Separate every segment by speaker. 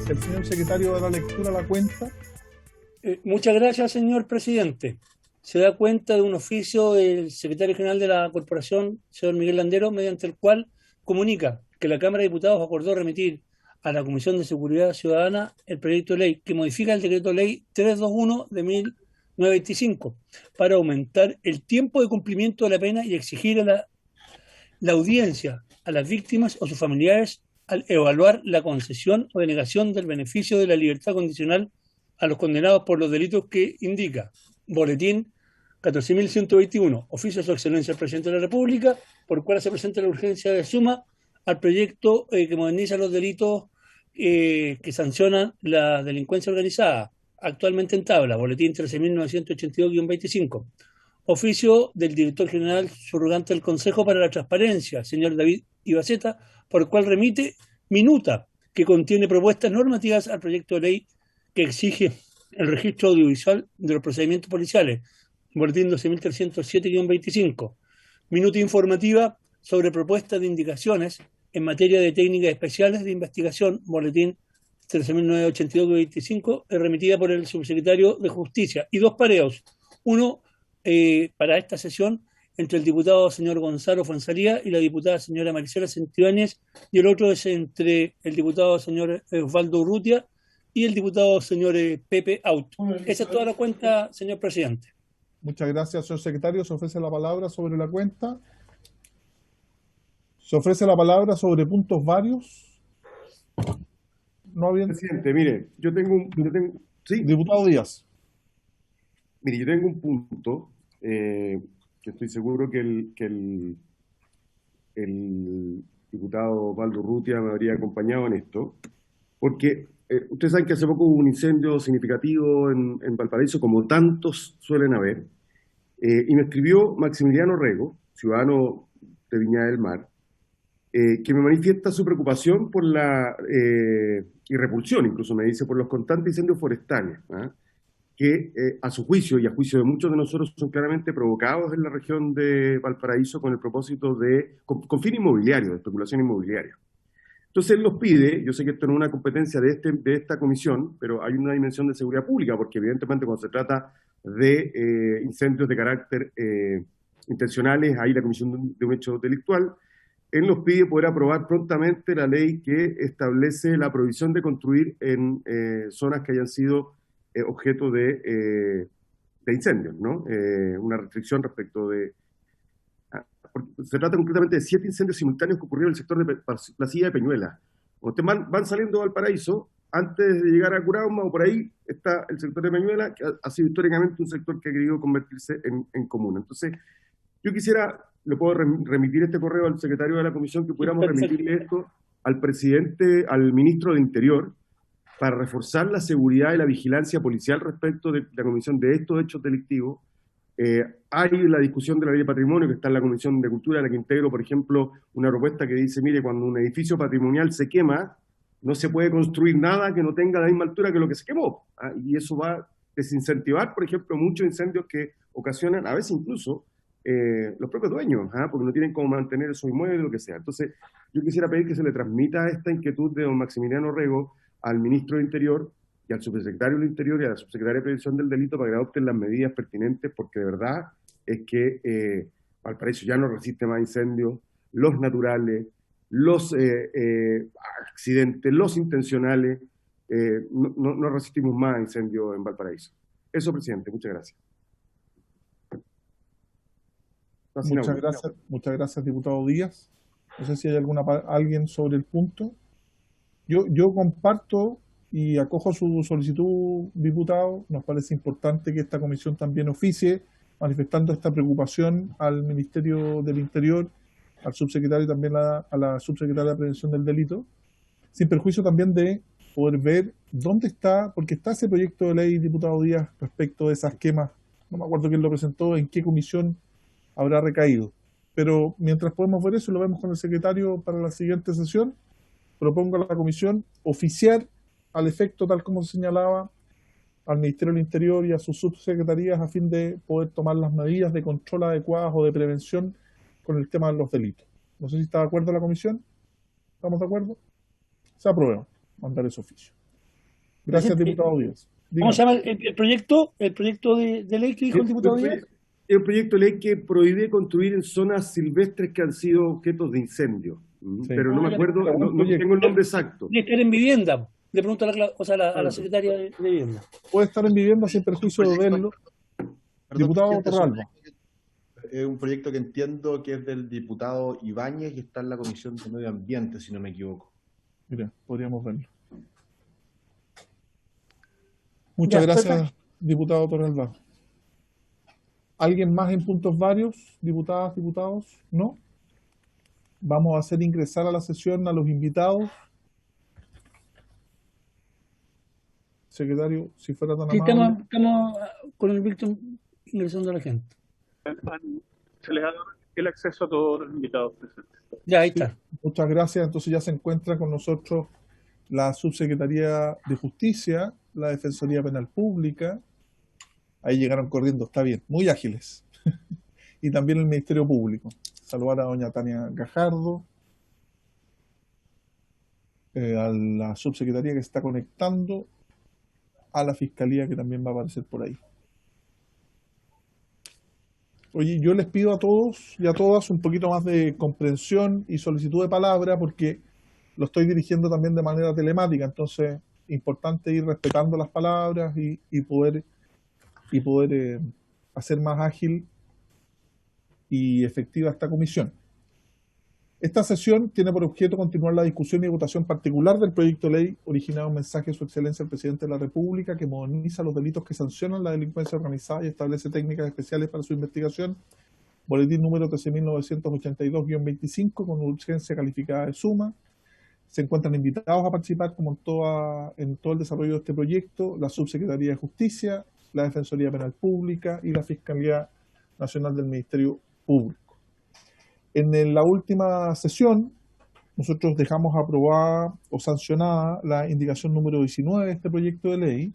Speaker 1: El señor secretario da la lectura a la cuenta.
Speaker 2: Muchas gracias, señor presidente. Se da cuenta de un oficio del secretario general de la Corporación, señor Miguel Landero, mediante el cual comunica que la Cámara de Diputados acordó remitir a la Comisión de Seguridad Ciudadana el proyecto de ley que modifica el decreto ley 321 de 1925 para aumentar el tiempo de cumplimiento de la pena y exigir a la audiencia a las víctimas o sus familiares al evaluar la concesión o denegación del beneficio de la libertad condicional a los condenados por los delitos que indica. Boletín 14.121, oficio de su excelencia el presidente de la República, por el cual se presenta la urgencia de suma al proyecto que moderniza los delitos que sancionan la delincuencia organizada, actualmente en tabla, boletín 13.982-25. Oficio del director general subrogante del Consejo para la Transparencia, señor David Ibaceta, por el cual remite minuta que contiene propuestas normativas al proyecto de ley que exige el registro audiovisual de los procedimientos policiales, boletín 12.307-25. Minuta informativa sobre propuestas de indicaciones en materia de técnicas especiales de investigación, boletín 13.982-25, remitida por el subsecretario de Justicia. Y dos pareos, uno para esta sesión entre el diputado señor Gonzalo Fuenzalía y la diputada señora Maricela Santibáñez, y el otro es entre el diputado señor Osvaldo Urrutia y el diputado señor Pepe Out. Esa es toda la cuenta, señor presidente.
Speaker 1: Muchas gracias, señor secretario. Se ofrece la palabra sobre la cuenta. Se ofrece la palabra sobre puntos varios. No había...
Speaker 3: Presidente, mire, ¿sí?
Speaker 1: Diputado Díaz.
Speaker 3: Mire, yo tengo un punto que estoy seguro que el diputado Osvaldo Urrutia me habría acompañado en esto, porque ustedes saben que hace poco hubo un incendio significativo en Valparaíso, como tantos suelen haber, y me escribió Maximiliano Rego, ciudadano de Viña del Mar, que me manifiesta su preocupación por y repulsión, incluso me dice, por los constantes incendios forestales, que a su juicio y a juicio de muchos de nosotros son claramente provocados en la región de Valparaíso con el propósito con fin inmobiliario, de especulación inmobiliaria. Entonces él nos pide, yo sé que esto no es una competencia de esta comisión, pero hay una dimensión de seguridad pública, porque evidentemente cuando se trata de incendios de carácter intencionales, hay la comisión de un hecho delictual. Él nos pide poder aprobar prontamente la ley que establece la prohibición de construir en zonas que hayan sido objeto de incendios, ¿no? Una restricción respecto de... Se trata concretamente de 7 incendios simultáneos que ocurrieron en el sector de la silla de Peñuela. Cuando ustedes van saliendo de Valparaíso, antes de llegar a Curauma o por ahí, está el sector de Peñuela, que ha sido históricamente un sector que ha querido convertirse en comuna. Entonces, yo quisiera, le puedo remitir este correo al secretario de la comisión, que pudiéramos remitirle esto al presidente, al ministro de Interior, para reforzar la seguridad y la vigilancia policial respecto de la comisión de estos hechos delictivos. Hay la discusión de la ley de patrimonio que está en la Comisión de Cultura, a la que integro, por ejemplo, una propuesta que dice, mire, cuando un edificio patrimonial se quema, no se puede construir nada que no tenga la misma altura que lo que se quemó. Y eso va a desincentivar, por ejemplo, muchos incendios que ocasionan, a veces incluso, los propios dueños, porque no tienen cómo mantener esos inmuebles, lo que sea. Entonces, yo quisiera pedir que se le transmita esta inquietud de don Maximiliano Rego al ministro de Interior y al subsecretario del Interior y a la subsecretaria de Prevención del Delito para que adopten las medidas pertinentes, porque de verdad es que Valparaíso ya no resiste más incendios, los naturales, los accidentes, los intencionales, no resistimos más incendios en Valparaíso. Eso, presidente, muchas gracias.
Speaker 1: Muchas gracias, diputado Díaz. No sé si hay alguien sobre el punto. Yo comparto y acojo su solicitud, diputado. Nos parece importante que esta comisión también oficie, manifestando esta preocupación al Ministerio del Interior, al subsecretario y también a la subsecretaria de Prevención del Delito, sin perjuicio también de poder ver dónde está, porque está ese proyecto de ley, diputado Díaz, respecto de esas quemas. No me acuerdo quién lo presentó, en qué comisión habrá recaído. Pero mientras podemos ver eso, lo vemos con el secretario para la siguiente sesión. Propongo a la comisión oficiar al efecto, tal como se señalaba, al Ministerio del Interior y a sus subsecretarías a fin de poder tomar las medidas de control adecuadas o de prevención con el tema de los delitos. No sé si está de acuerdo la comisión. ¿Estamos de acuerdo? Se aprueba mandar ese oficio. Gracias, diputado Díaz.
Speaker 2: ¿Cómo se llama el proyecto? ¿El proyecto de ley que dijo el diputado Díaz?
Speaker 3: Es un proyecto de ley que prohíbe construir en zonas silvestres que han sido objetos de incendio. Pero no me acuerdo, no tengo el nombre exacto.
Speaker 2: Debe estar en vivienda. Le pregunto a la secretaria de vivienda.
Speaker 1: Puede estar en vivienda sin perjuicio de verlo. Diputado Torralba.
Speaker 4: Es un proyecto que entiendo que es del diputado Ibáñez y está en la Comisión de Medio Ambiente, si no me equivoco.
Speaker 1: Mira, podríamos verlo. Muchas gracias, diputado Torralba. ¿Alguien más en puntos varios? ¿Diputadas, diputados? ¿No? Vamos a hacer ingresar a la sesión a los invitados. Secretario, si fuera tan amable.
Speaker 2: Estamos con el Víctor ingresando a la gente.
Speaker 5: Se les ha dado el acceso a todos los invitados presentes.
Speaker 2: Ya, ahí está.
Speaker 1: Sí, muchas gracias. Entonces ya se encuentra con nosotros la Subsecretaría de Justicia, la Defensoría Penal Pública. Ahí llegaron corriendo, está bien, muy ágiles. Y también el Ministerio Público. Saludar a doña Tania Gajardo, a la Subsecretaría que se está conectando, a la Fiscalía que también va a aparecer por ahí. Oye, yo les pido a todos y a todas un poquito más de comprensión y solicitud de palabra porque lo estoy dirigiendo también de manera telemática, entonces importante ir respetando las palabras y poder hacer más ágil y efectiva esta comisión. Esta sesión tiene por objeto continuar la discusión y votación particular del proyecto de ley originado en mensaje de su excelencia el presidente de la República que moderniza los delitos que sancionan la delincuencia organizada y establece técnicas especiales para su investigación, boletín número 13.982-25 con urgencia calificada de suma. Se encuentran invitados a participar como en todo el desarrollo de este proyecto la Subsecretaría de Justicia, la Defensoría Penal Pública y la Fiscalía Nacional del Ministerio Público. En la última sesión, nosotros dejamos aprobada o sancionada la indicación número 19 de este proyecto de ley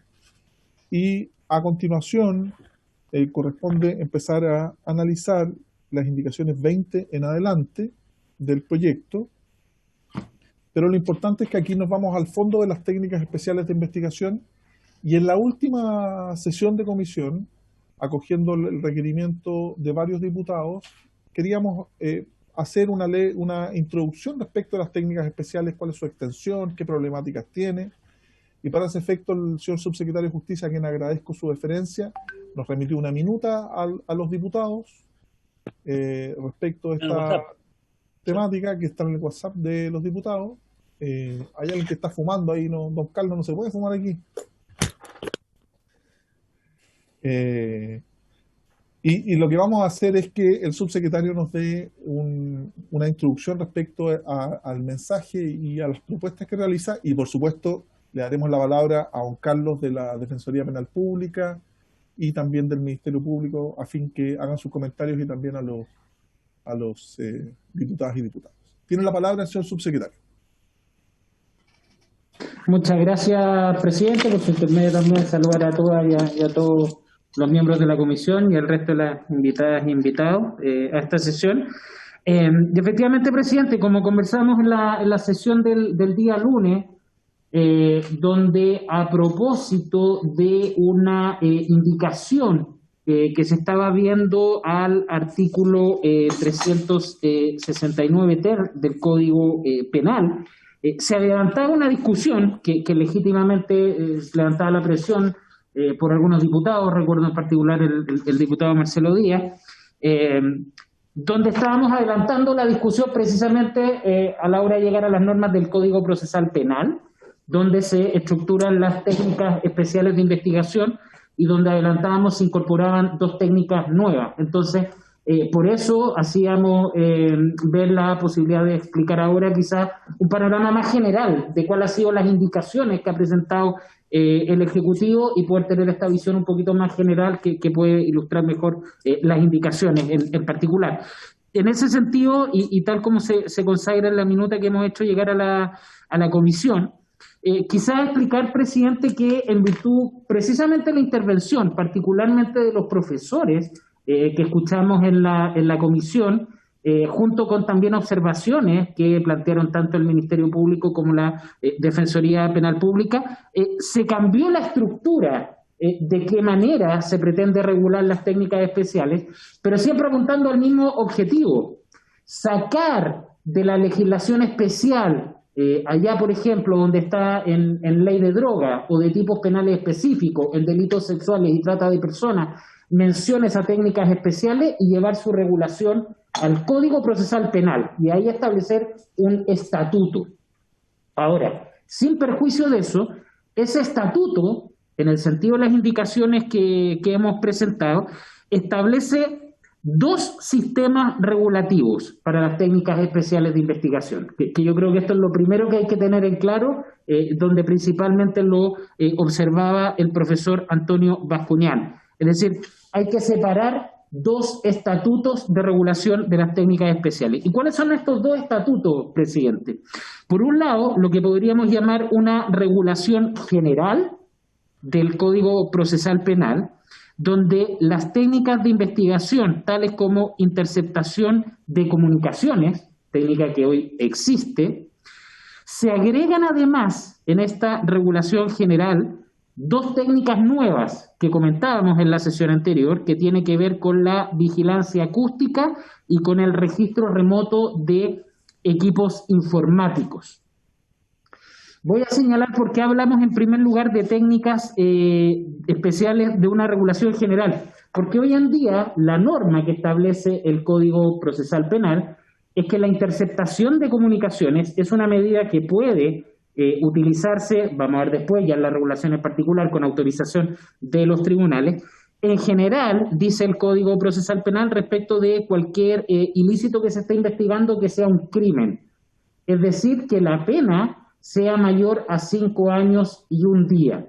Speaker 1: y a continuación corresponde empezar a analizar las indicaciones 20 en adelante del proyecto, pero lo importante es que aquí nos vamos al fondo de las técnicas especiales de investigación y en la última sesión de comisión, acogiendo el requerimiento de varios diputados, queríamos hacer una introducción respecto a las técnicas especiales, cuál es su extensión, qué problemáticas tiene. Y para ese efecto, el señor subsecretario de Justicia, a quien agradezco su deferencia, nos remitió una minuta a los diputados respecto a esta temática que está en el WhatsApp de los diputados. Hay alguien que está fumando ahí, no, don Carlos, no se puede fumar aquí. Y lo que vamos a hacer es que el subsecretario nos dé una introducción respecto al mensaje y a las propuestas que realiza y por supuesto le daremos la palabra a don Carlos de la Defensoría Penal Pública y también del Ministerio Público a fin que hagan sus comentarios y también a los diputadas y diputados. Tiene la palabra el señor subsecretario.
Speaker 6: Muchas gracias, presidente. Por su intermedio también saludar a todas y a todos los miembros de la comisión y al resto de las invitadas y invitados a esta sesión. Y efectivamente, presidente, como conversamos en la sesión del día lunes, donde a propósito de una indicación que se estaba viendo al artículo 369 ter del Código Penal, se levantaba una discusión que legítimamente levantaba la presión por algunos diputados, recuerdo en particular el diputado Marcelo Díaz, donde estábamos adelantando la discusión precisamente a la hora de llegar a las normas del Código Procesal Penal, donde se estructuran las técnicas especiales de investigación y donde adelantábamos se incorporaban dos técnicas nuevas. Entonces, por eso hacíamos ver la posibilidad de explicar ahora quizás un panorama más general de cuáles han sido las indicaciones que ha presentado el Ejecutivo y poder tener esta visión un poquito más general que puede ilustrar mejor las indicaciones en particular. En ese sentido, y tal como se consagra en la minuta que hemos hecho llegar a la comisión, quizás explicar, presidente, que en virtud precisamente de la intervención, particularmente de los profesores que escuchamos en la comisión, junto con también observaciones que plantearon tanto el Ministerio Público como la Defensoría Penal Pública, se cambió la estructura de qué manera se pretende regular las técnicas especiales, pero siempre apuntando al mismo objetivo: sacar de la legislación especial, allá por ejemplo donde está en ley de droga o de tipos penales específicos, en delitos sexuales y trata de personas, menciones a técnicas especiales y llevar su regulación al Código Procesal Penal y ahí establecer un estatuto. Ahora, sin perjuicio de eso, ese estatuto, en el sentido de las indicaciones que hemos presentado, establece dos sistemas regulativos para las técnicas especiales de investigación, que yo creo que esto es lo primero que hay que tener en claro, donde principalmente lo observaba el profesor Antonio Bascuñán. Es decir, hay que separar dos estatutos de regulación de las técnicas especiales. ¿Y cuáles son estos dos estatutos, presidente? Por un lado, lo que podríamos llamar una regulación general del Código Procesal Penal, donde las técnicas de investigación, tales como interceptación de comunicaciones, técnica que hoy existe, se agregan además en esta regulación general dos técnicas nuevas que comentábamos en la sesión anterior, que tiene que ver con la vigilancia acústica y con el registro remoto de equipos informáticos. Voy a señalar por qué hablamos en primer lugar de técnicas especiales de una regulación general, porque hoy en día la norma que establece el Código Procesal Penal es que la interceptación de comunicaciones es una medida que puede utilizarse, vamos a ver después, ya en la regulación en particular, con autorización de los tribunales. En general, dice el Código Procesal Penal respecto de cualquier ilícito que se esté investigando que sea un crimen. Es decir, que la pena sea mayor a 5 años y 1 día.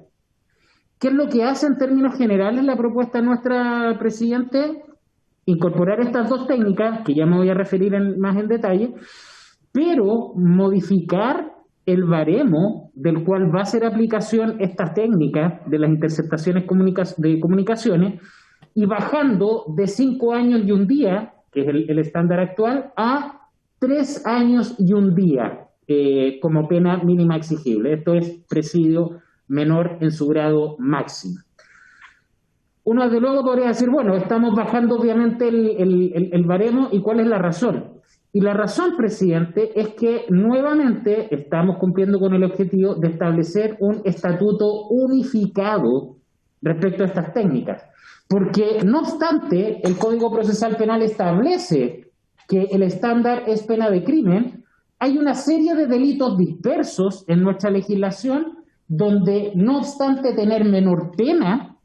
Speaker 6: ¿Qué es lo que hace en términos generales la propuesta nuestra, presidente? Incorporar estas dos técnicas, que ya me voy a referir más en detalle, pero modificar el baremo del cual va a hacer aplicación esta técnica de las interceptaciones de comunicaciones y bajando de 5 años y 1 día, que es el estándar actual, a 3 años y 1 día como pena mínima exigible. Esto es presidio menor en su grado máximo. Uno desde luego podría decir, bueno, estamos bajando obviamente el baremo, ¿y cuál es la razón? Y la razón, presidente, es que nuevamente estamos cumpliendo con el objetivo de establecer un estatuto unificado respecto a estas técnicas. Porque, no obstante, el Código Procesal Penal establece que el estándar es pena de crimen, hay una serie de delitos dispersos en nuestra legislación donde, no obstante tener menor pena,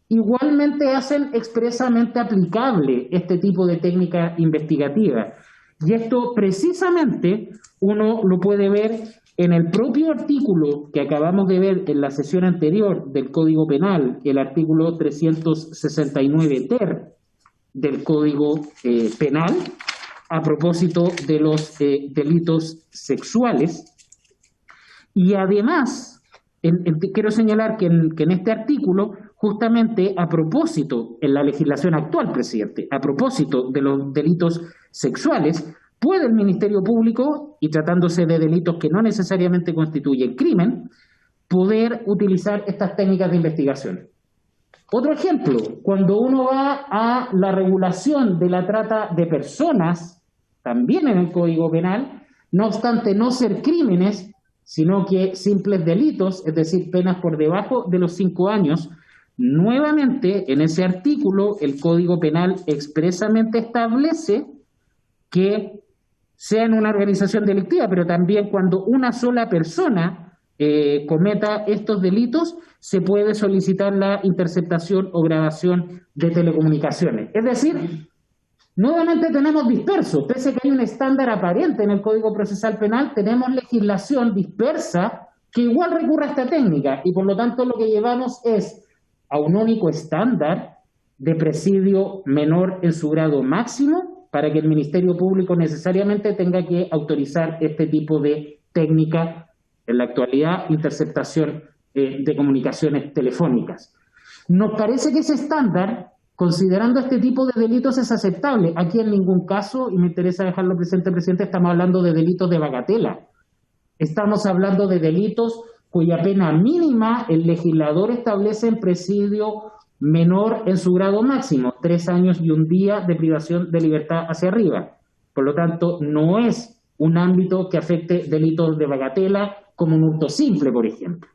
Speaker 6: igualmente hacen expresamente aplicable este tipo de técnica investigativa. Y esto precisamente uno lo puede ver en el propio artículo que acabamos de ver en la sesión anterior del Código Penal, el artículo 369 ter del Código Penal, a propósito de los delitos sexuales. Y además, quiero señalar que en este artículo, justamente a propósito, en la legislación actual, presidente, a propósito de los delitos sexuales, puede el Ministerio Público, y tratándose de delitos que no necesariamente constituyen crimen, poder utilizar estas técnicas de investigación. Otro ejemplo, cuando uno va a la regulación de la trata de personas, también en el Código Penal, no obstante no ser crímenes, sino que simples delitos, es decir, penas por debajo de los 5 años, nuevamente en ese artículo el Código Penal expresamente establece que sea en una organización delictiva, pero también cuando una sola persona cometa estos delitos, se puede solicitar la interceptación o grabación de telecomunicaciones. Es decir, nuevamente tenemos disperso, pese a que hay un estándar aparente en el Código Procesal Penal, tenemos legislación dispersa que igual recurre a esta técnica, y por lo tanto lo que llevamos es a un único estándar de presidio menor en su grado máximo para que el Ministerio Público necesariamente tenga que autorizar este tipo de técnica, en la actualidad, interceptación de comunicaciones telefónicas. Nos parece que ese estándar considerando este tipo de delitos es aceptable. Aquí en ningún caso, y me interesa dejarlo presente, presidente, estamos hablando de delitos de bagatela. Estamos hablando de delitos cuya pena mínima el legislador establece en presidio menor en su grado máximo, 3 años y 1 día de privación de libertad hacia arriba. Por lo tanto, no es un ámbito que afecte delitos de bagatela como un hurto simple, por ejemplo.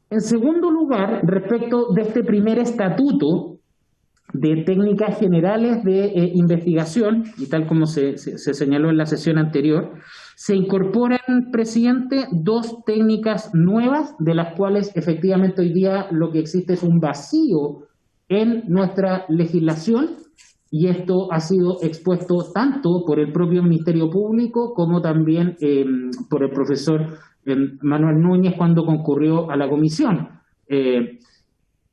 Speaker 6: En segundo lugar, respecto de este primer estatuto de técnicas generales de investigación, y tal como se señaló en la sesión anterior, se incorporan, presidente, 2 técnicas nuevas, de las cuales efectivamente hoy día lo que existe es un vacío en nuestra legislación, y esto ha sido expuesto tanto por el propio Ministerio Público como también por el profesor Manuel Núñez cuando concurrió a la comisión.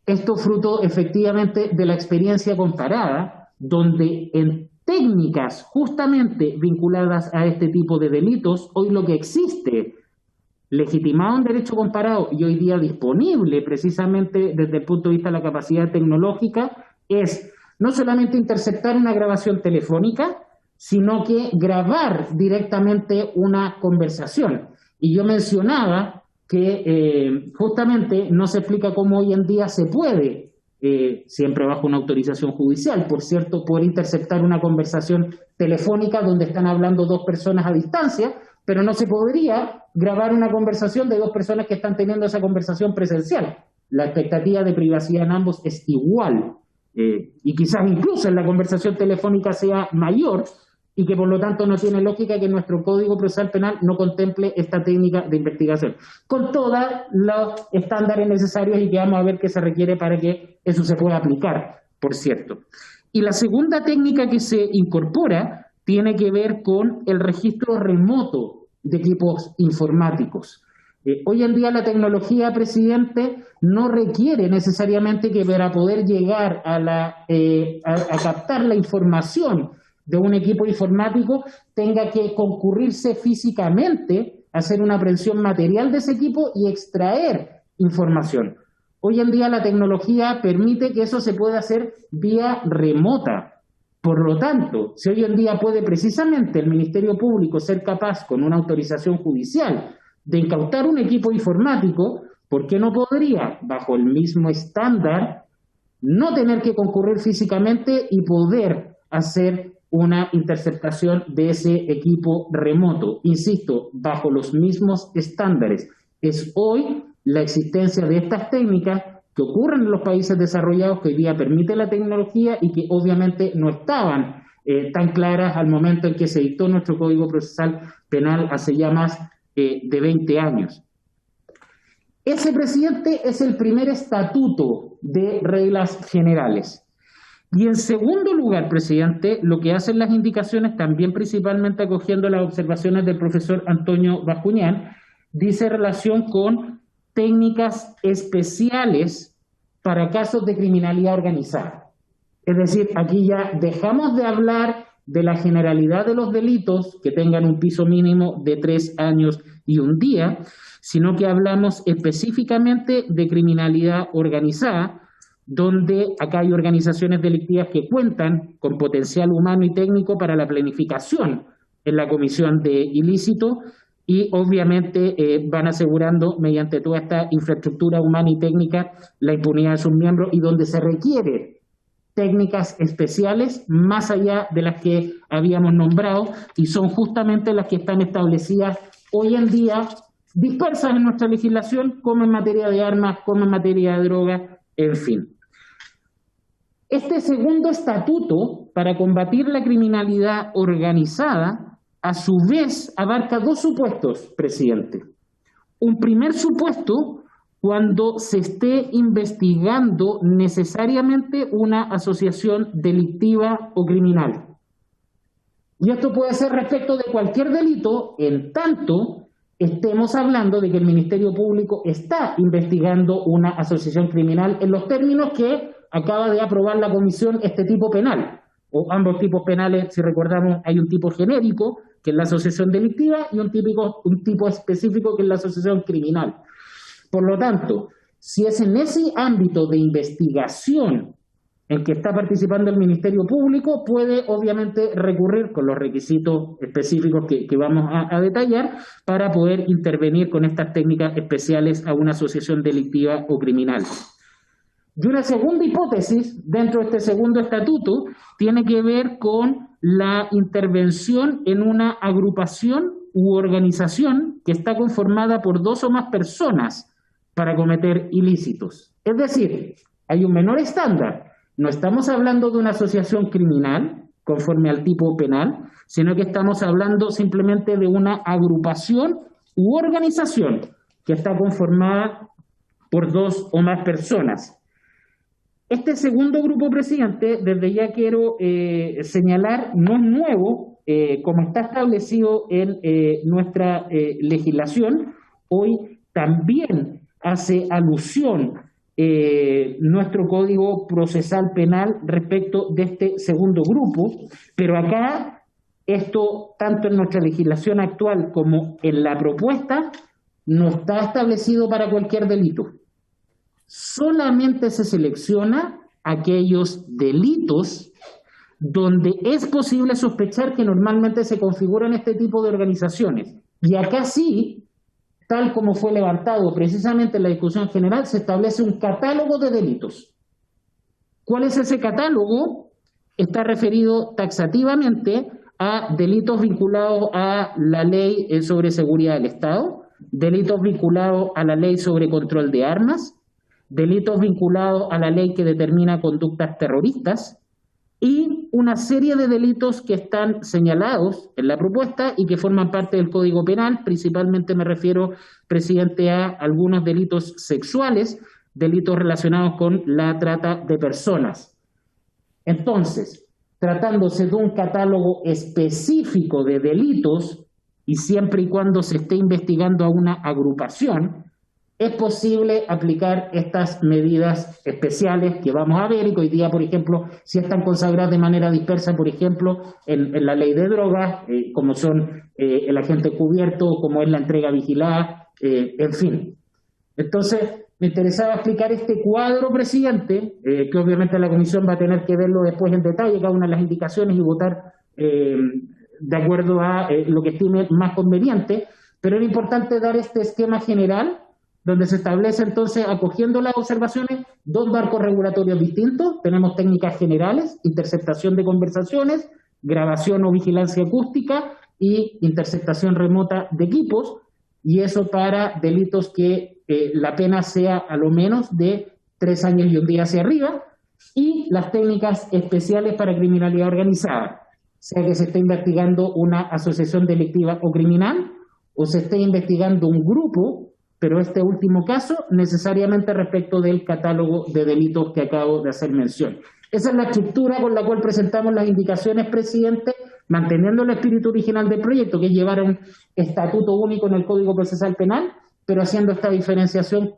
Speaker 6: Esto fruto efectivamente de la experiencia comparada, donde en técnicas justamente vinculadas a este tipo de delitos, hoy lo que existe legitimado en derecho comparado y hoy día disponible precisamente desde el punto de vista de la capacidad tecnológica es no solamente interceptar una grabación telefónica, sino que grabar directamente una conversación. Y yo mencionaba que justamente no se explica cómo hoy en día se puede, siempre bajo una autorización judicial, por cierto, poder interceptar una conversación telefónica donde están hablando 2 personas a distancia, pero no se podría grabar una conversación de 2 personas que están teniendo esa conversación presencial. La expectativa de privacidad en ambos es igual, y quizás incluso en la conversación telefónica sea mayor, y que por lo tanto no tiene lógica que nuestro Código Procesal Penal no contemple esta técnica de investigación, con todos los estándares necesarios y que vamos a ver qué se requiere para que eso se pueda aplicar, por cierto. Y la segunda técnica que se incorpora tiene que ver con el registro remoto de equipos informáticos. Hoy en día la tecnología, presidente, no requiere necesariamente que para poder llegar a captar la información de un equipo informático tenga que concurrirse físicamente, hacer una aprehensión material de ese equipo y extraer información. Hoy en día la tecnología permite que eso se pueda hacer vía remota. Por lo tanto, si hoy en día puede precisamente el Ministerio Público ser capaz, con una autorización judicial, de incautar un equipo informático, ¿por qué no podría, bajo el mismo estándar, no tener que concurrir físicamente y poder hacer una interceptación de ese equipo remoto? Insisto, bajo los mismos estándares. Es hoy la existencia de estas técnicas que ocurren en los países desarrollados que hoy día permite la tecnología y que obviamente no estaban tan claras al momento en que se dictó nuestro Código Procesal Penal hace ya más de 20 años. Ese, presidente, es el primer estatuto de reglas generales. Y en segundo lugar, presidente, lo que hacen las indicaciones, también principalmente acogiendo las observaciones del profesor Antonio Bascuñán, dice relación con técnicas especiales para casos de criminalidad organizada. Es decir, aquí ya dejamos de hablar de la generalidad de los delitos que tengan un piso mínimo de 3 años y 1 día, sino que hablamos específicamente de criminalidad organizada, donde acá hay organizaciones delictivas que cuentan con potencial humano y técnico para la planificación en la comisión de ilícito y obviamente van asegurando mediante toda esta infraestructura humana y técnica la impunidad de sus miembros y donde se requiere técnicas especiales más allá de las que habíamos nombrado y son justamente las que están establecidas hoy en día dispersas en nuestra legislación como en materia de armas, como en materia de drogas, en fin. Este segundo estatuto para combatir la criminalidad organizada, a su vez, abarca 2 supuestos, presidente. Un primer supuesto, cuando se esté investigando necesariamente una asociación delictiva o criminal. Y esto puede ser respecto de cualquier delito, en tanto estemos hablando de que el Ministerio Público está investigando una asociación criminal en los términos que acaba de aprobar la Comisión este tipo penal, o ambos tipos penales, si recordamos, hay un tipo genérico, que es la asociación delictiva, y un tipo específico, que es la asociación criminal. Por lo tanto, si es en ese ámbito de investigación en que está participando el Ministerio Público puede obviamente recurrir con los requisitos específicos que vamos a detallar para poder intervenir con estas técnicas especiales a una asociación delictiva o criminal. Y una segunda hipótesis dentro de este segundo estatuto tiene que ver con la intervención en una agrupación u organización que está conformada por 2 o más personas para cometer ilícitos. Es decir, hay un menor estándar. No estamos hablando de una asociación criminal conforme al tipo penal, sino que estamos hablando simplemente de una agrupación u organización que está conformada por 2 o más personas. Este segundo grupo, presidente, desde ya quiero señalar, no es nuevo, como está establecido en nuestra legislación. Hoy también hace alusión nuestro Código Procesal Penal respecto de este segundo grupo, pero acá esto, tanto en nuestra legislación actual como en la propuesta, no está establecido para cualquier delito. Solamente se selecciona aquellos delitos donde es posible sospechar que normalmente se configuran este tipo de organizaciones. Y acá sí, tal como fue levantado precisamente en la discusión general, se establece un catálogo de delitos. ¿Cuál es ese catálogo? Está referido taxativamente a delitos vinculados a la Ley sobre Seguridad del Estado, delitos vinculados a la Ley sobre Control de Armas, delitos vinculados a la ley que determina conductas terroristas y una serie de delitos que están señalados en la propuesta y que forman parte del Código Penal. Principalmente me refiero, presidente, a algunos delitos sexuales, delitos relacionados con la trata de personas. Entonces, tratándose de un catálogo específico de delitos y siempre y cuando se esté investigando a una agrupación, es posible aplicar estas medidas especiales que vamos a ver y que hoy día, por ejemplo, si están consagradas de manera dispersa, por ejemplo, en la ley de drogas, como son el agente cubierto, como es la entrega vigilada, en fin. Entonces, me interesaba explicar este cuadro, presidente, que obviamente la comisión va a tener que verlo después en detalle, cada una de las indicaciones y votar de acuerdo a lo que estime más conveniente, pero era importante dar este esquema general donde se establece entonces, acogiendo las observaciones, 2 marcos regulatorios distintos. Tenemos técnicas generales, interceptación de conversaciones, grabación o vigilancia acústica y interceptación remota de equipos, y eso para delitos que la pena sea a lo menos de 3 años y 1 día hacia arriba, y las técnicas especiales para criminalidad organizada, sea que se esté investigando una asociación delictiva o criminal, o se esté investigando un grupo, pero este último caso necesariamente respecto del catálogo de delitos que acabo de hacer mención. Esa es la estructura con la cual presentamos las indicaciones, presidente, manteniendo el espíritu original del proyecto, que es llevar un estatuto único en el Código Procesal Penal, pero haciendo esta diferenciación,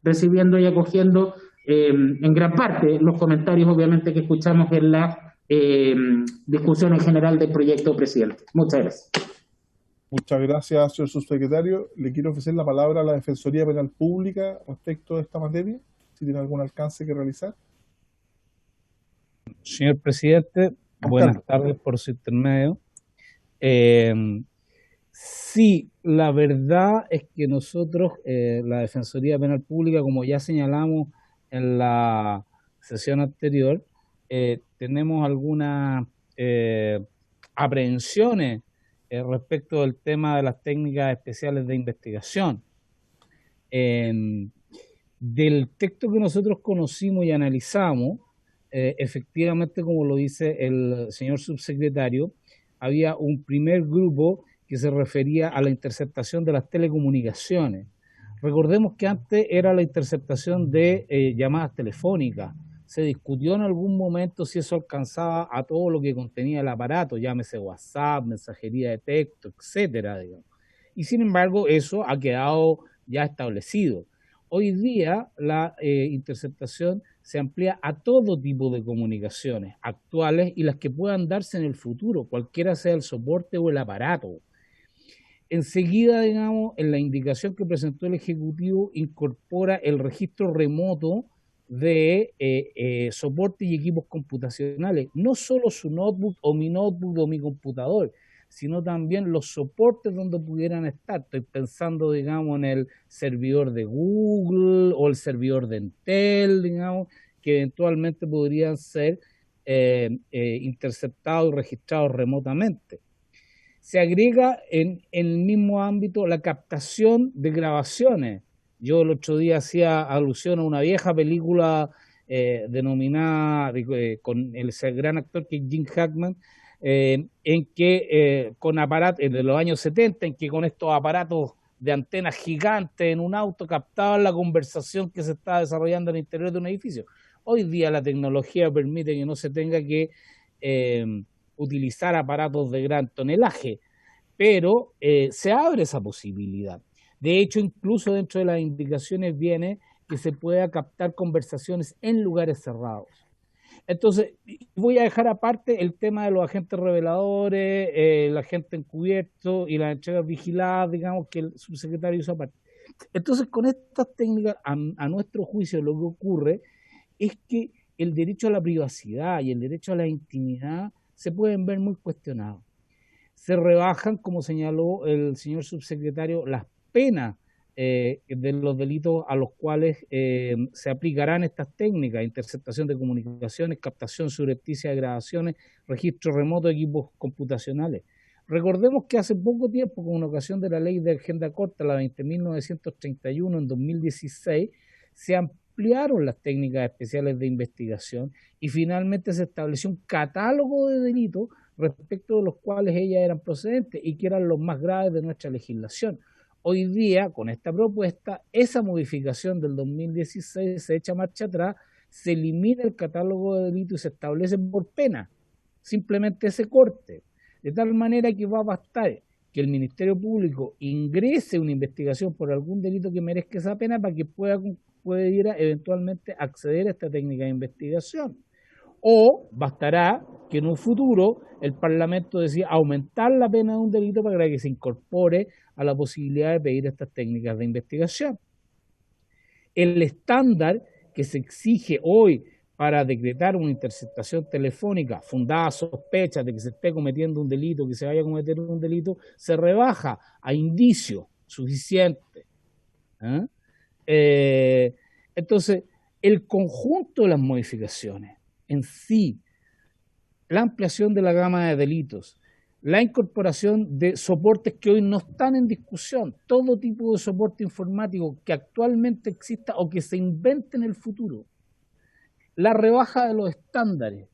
Speaker 6: recibiendo y acogiendo en gran parte los comentarios, obviamente, que escuchamos en la discusión en general del proyecto, presidente. Muchas gracias.
Speaker 1: Muchas gracias, señor subsecretario. Le quiero ofrecer la palabra a la Defensoría Penal Pública respecto de esta materia, si tiene algún alcance que realizar.
Speaker 7: Señor presidente, buenas tardes por su intermedio. Sí, la verdad es que nosotros, la Defensoría Penal Pública, como ya señalamos en la sesión anterior, tenemos algunas aprehensiones respecto del tema de las técnicas especiales de investigación. Del texto que nosotros conocimos y analizamos, efectivamente, como lo dice el señor subsecretario, había un primer grupo que se refería a la interceptación de las telecomunicaciones. Recordemos que antes era la interceptación de llamadas telefónicas. Se discutió en algún momento si eso alcanzaba a todo lo que contenía el aparato, llámese WhatsApp, mensajería de texto, etcétera, digamos. Y sin embargo, eso ha quedado ya establecido. Hoy día la interceptación se amplía a todo tipo de comunicaciones actuales y las que puedan darse en el futuro, cualquiera sea el soporte o el aparato. Enseguida, digamos, en la indicación que presentó el Ejecutivo, incorpora el registro remoto de soporte y equipos computacionales, no solo su notebook o mi computador, sino también los soportes donde pudieran estar. Estoy pensando, digamos, en el servidor de Google o el servidor de Intel, digamos, que eventualmente podrían ser interceptados y registrados remotamente. Se agrega en el mismo ámbito la captación de grabaciones. Yo el otro día hacía alusión a una vieja película denominada con el gran actor que es Jim Hackman, en que con aparatos de los años 70, en que con estos aparatos de antenas gigantes en un auto captaban la conversación que se estaba desarrollando en el interior de un edificio. Hoy día la tecnología permite que no se tenga que utilizar aparatos de gran tonelaje, pero se abre esa posibilidad. De hecho, incluso dentro de las indicaciones viene que se pueda captar conversaciones en lugares cerrados. Entonces, voy a dejar aparte el tema de los agentes reveladores, el agente encubierto y las entregas vigiladas, digamos, que el subsecretario hizo aparte. Entonces, con estas técnicas, a nuestro juicio, lo que ocurre es que el derecho a la privacidad y el derecho a la intimidad se pueden ver muy cuestionados. Se rebajan, como señaló el señor subsecretario, las penas de los delitos a los cuales se aplicarán estas técnicas: interceptación de comunicaciones, captación subrepticia de grabaciones, registro remoto de equipos computacionales. Recordemos que hace poco tiempo, con ocasión de la ley de agenda corta, la 20.931 en 2016, se ampliaron las técnicas especiales de investigación y finalmente se estableció un catálogo de delitos respecto de los cuales ellas eran procedentes y que eran los más graves de nuestra legislación. Hoy día, con esta propuesta, esa modificación del 2016 se echa marcha atrás, se elimina el catálogo de delitos y se establece por pena simplemente ese corte, de tal manera que va a bastar que el Ministerio Público ingrese una investigación por algún delito que merezca esa pena para que pudiera eventualmente acceder a esta técnica de investigación. O bastará que en un futuro el Parlamento decida aumentar la pena de un delito para que se incorpore a la posibilidad de pedir estas técnicas de investigación. El estándar que se exige hoy para decretar una interceptación telefónica fundada a sospechas de que se esté cometiendo un delito, que se vaya a cometer un delito, se rebaja a indicio suficiente. Entonces, el conjunto de las modificaciones en sí, la ampliación de la gama de delitos, la incorporación de soportes que hoy no están en discusión, todo tipo de soporte informático que actualmente exista o que se invente en el futuro, la rebaja de los estándares,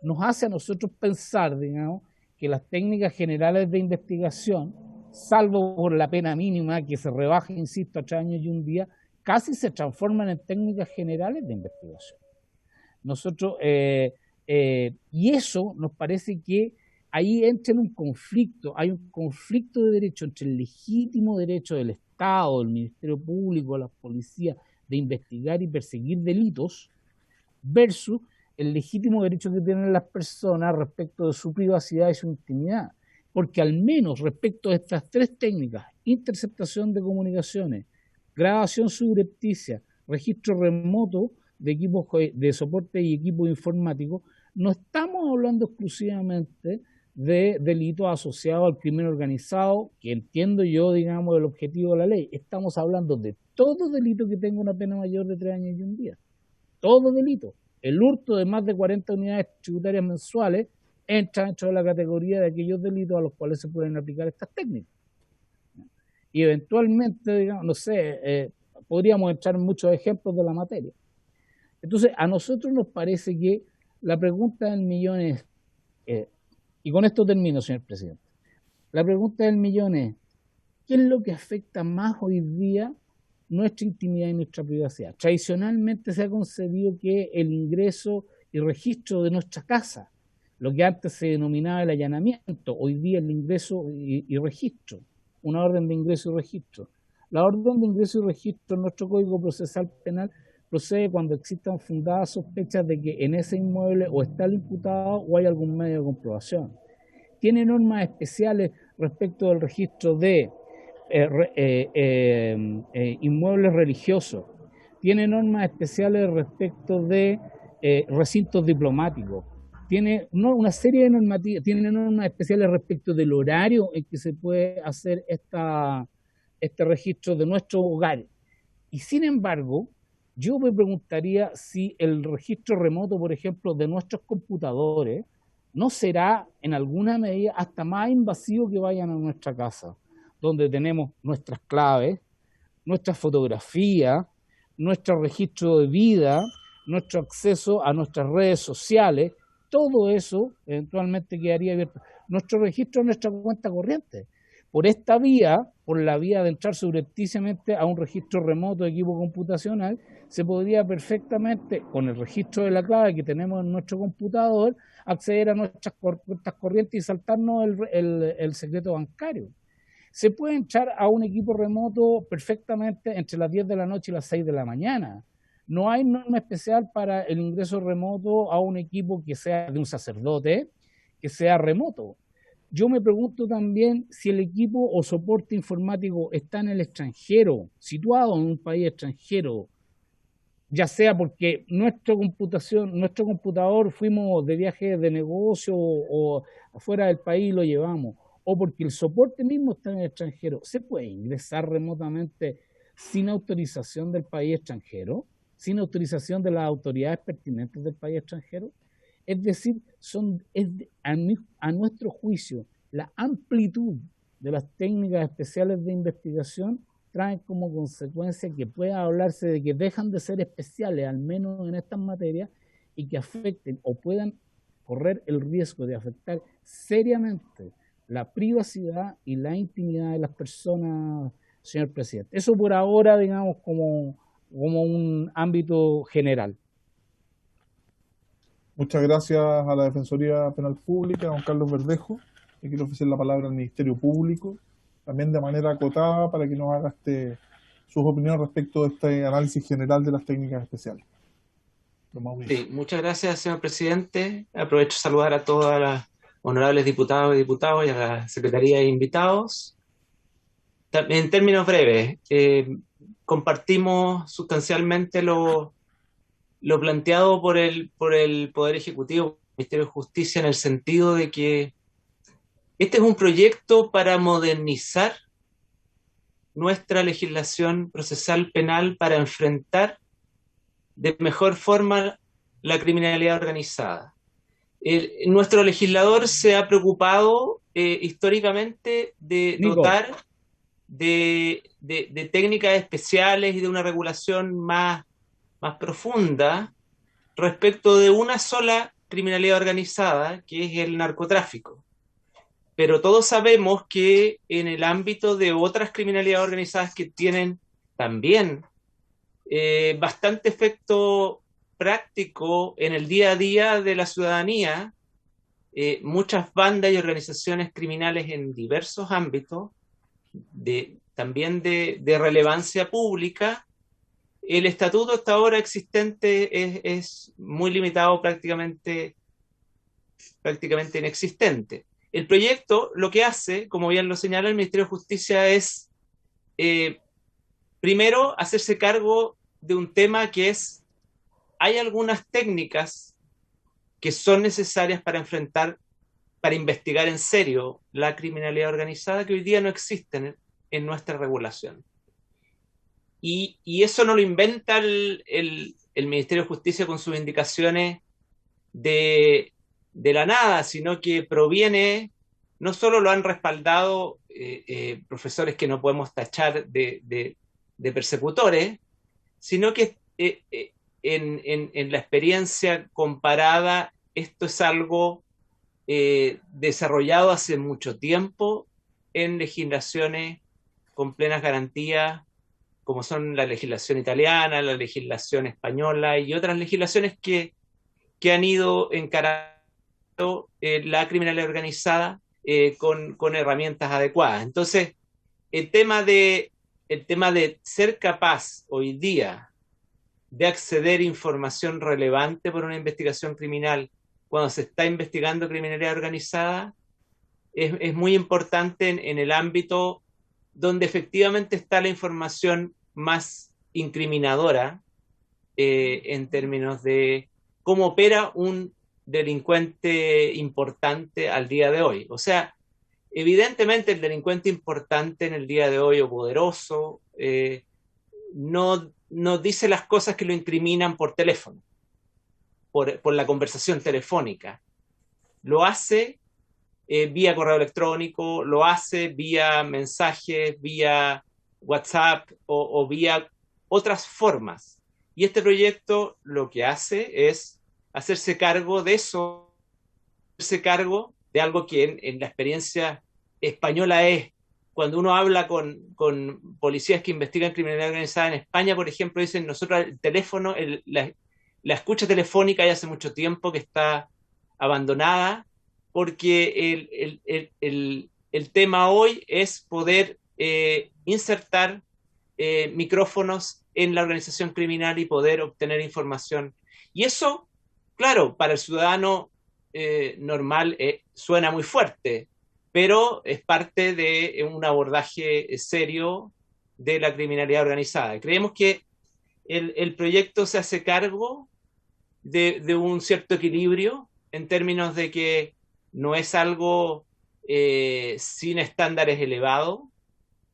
Speaker 7: nos hace a nosotros pensar, digamos, que las técnicas generales de investigación, salvo por la pena mínima que se rebaja, insisto, a 3 años y un día, casi se transforman en técnicas generales de investigación. Nosotros, y eso nos parece que ahí entra en un conflicto, hay un conflicto de derecho entre el legítimo derecho del Estado, del Ministerio Público, de la policía, de investigar y perseguir delitos, versus el legítimo derecho que tienen las personas respecto de su privacidad y su intimidad. Porque al menos respecto de estas 3 técnicas, interceptación de comunicaciones, grabación subrepticia, registro remoto de equipos de soporte y equipos informáticos, no estamos hablando exclusivamente de delitos asociados al crimen organizado, que entiendo yo, digamos, el objetivo de la ley. Estamos hablando de todo delito que tenga una pena mayor de 3 años y un día. Todo delito. El hurto de más de 40 unidades tributarias mensuales entra dentro de la categoría de aquellos delitos a los cuales se pueden aplicar estas técnicas. Y eventualmente, digamos, no sé, podríamos echar muchos ejemplos de la materia. Entonces, a nosotros nos parece que la pregunta del millón es, y con esto termino, señor presidente, la pregunta del millón es, ¿qué es lo que afecta más hoy día nuestra intimidad y nuestra privacidad? Tradicionalmente se ha concebido que el ingreso y registro de nuestra casa, lo que antes se denominaba el allanamiento, hoy día el ingreso y registro, una orden de ingreso y registro. La orden de ingreso y registro en nuestro Código Procesal Penal procede cuando existan fundadas sospechas de que en ese inmueble o está el imputado o hay algún medio de comprobación. Tiene normas especiales respecto del registro de inmuebles religiosos, tiene normas especiales respecto de recintos diplomáticos, tiene una serie de normativas, tiene normas especiales respecto del horario en que se puede hacer este registro de nuestros hogares. Y sin embargo, yo me preguntaría si el registro remoto, por ejemplo, de nuestros computadores, no será en alguna medida hasta más invasivo que vayan a nuestra casa, donde tenemos nuestras claves, nuestras fotografías, nuestro registro de vida, nuestro acceso a nuestras redes sociales, todo eso eventualmente quedaría abierto. Nuestro registro de nuestra cuenta corriente. Por esta vía, por la vía de entrar subrepticiamente a un registro remoto de equipo computacional, se podría perfectamente, con el registro de la clave que tenemos en nuestro computador, acceder a nuestras cuentas corrientes y saltarnos el secreto bancario. Se puede entrar a un equipo remoto perfectamente entre las 10 de la noche y las 6 de la mañana. No hay norma especial para el ingreso remoto a un equipo que sea de un sacerdote, que sea remoto. Yo me pregunto también si el equipo o soporte informático está en el extranjero, situado en un país extranjero, ya sea porque nuestro computador fuimos de viaje de negocio o afuera del país y lo llevamos, o porque el soporte mismo está en el extranjero. ¿Se puede ingresar remotamente sin autorización del país extranjero? ¿Sin autorización de las autoridades pertinentes del país extranjero? Es decir, a nuestro juicio, la amplitud de las técnicas especiales de investigación traen como consecuencia que pueda hablarse de que dejan de ser especiales, al menos en estas materias, y que afecten o puedan correr el riesgo de afectar seriamente la privacidad y la intimidad de las personas, señor presidente. Eso por ahora, digamos, como un ámbito general.
Speaker 1: Muchas gracias a la Defensoría Penal Pública, a don Carlos Verdejo. Le quiero ofrecer la palabra al Ministerio Público, también de manera acotada, para que nos haga sus opiniones respecto de este análisis general de las técnicas especiales.
Speaker 8: Sí, muchas gracias, señor presidente. Aprovecho de saludar a todas las honorables diputados y diputadas y a la Secretaría de Invitados. En términos breves, compartimos sustancialmente lo planteado por el Poder Ejecutivo, el Ministerio de Justicia, en el sentido de que este es un proyecto para modernizar nuestra legislación procesal penal para enfrentar de mejor forma la criminalidad organizada. Nuestro legislador se ha preocupado históricamente de dotar de técnicas especiales y de una regulación más profunda respecto de una sola criminalidad organizada, que es el narcotráfico. Pero todos sabemos que en el ámbito de otras criminalidades organizadas que tienen también bastante efecto práctico en el día a día de la ciudadanía, muchas bandas y organizaciones criminales en diversos ámbitos, también de relevancia pública, el estatuto hasta ahora existente es muy limitado, prácticamente inexistente. El proyecto lo que hace, como bien lo señala el Ministerio de Justicia, es primero hacerse cargo de un tema que es: hay algunas técnicas que son necesarias para investigar en serio la criminalidad organizada que hoy día no existen en nuestra regulación. Y eso no lo inventa el Ministerio de Justicia con sus indicaciones de la nada, sino que proviene, no solo lo han respaldado profesores que no podemos tachar de persecutores, sino que en la experiencia comparada, esto es algo desarrollado hace mucho tiempo en legislaciones con plenas garantías, como son la legislación italiana, la legislación española y otras legislaciones que han ido encarando la criminalidad organizada con herramientas adecuadas. Entonces, el tema de ser capaz hoy día de acceder a información relevante por una investigación criminal cuando se está investigando criminalidad organizada es muy importante en el ámbito donde efectivamente está la información más incriminadora en términos de cómo opera un delincuente importante al día de hoy. O sea, evidentemente el delincuente importante en el día de hoy o poderoso no dice las cosas que lo incriminan por teléfono, por la conversación telefónica. Lo hace vía correo electrónico, lo hace vía mensajes, vía WhatsApp o vía otras formas. Y este proyecto lo que hace es hacerse cargo de eso, hacerse cargo de algo que en la experiencia española es, cuando uno habla con policías que investigan criminalidad organizada en España, por ejemplo, dicen, nosotros el teléfono, la escucha telefónica ya hace mucho tiempo que está abandonada, porque el tema hoy es poder insertar micrófonos en la organización criminal y poder obtener información. Y eso, claro, para el ciudadano normal suena muy fuerte, pero es parte de un abordaje serio de la criminalidad organizada. Creemos que el proyecto se hace cargo de un cierto equilibrio en términos de que no es algo sin estándares elevados.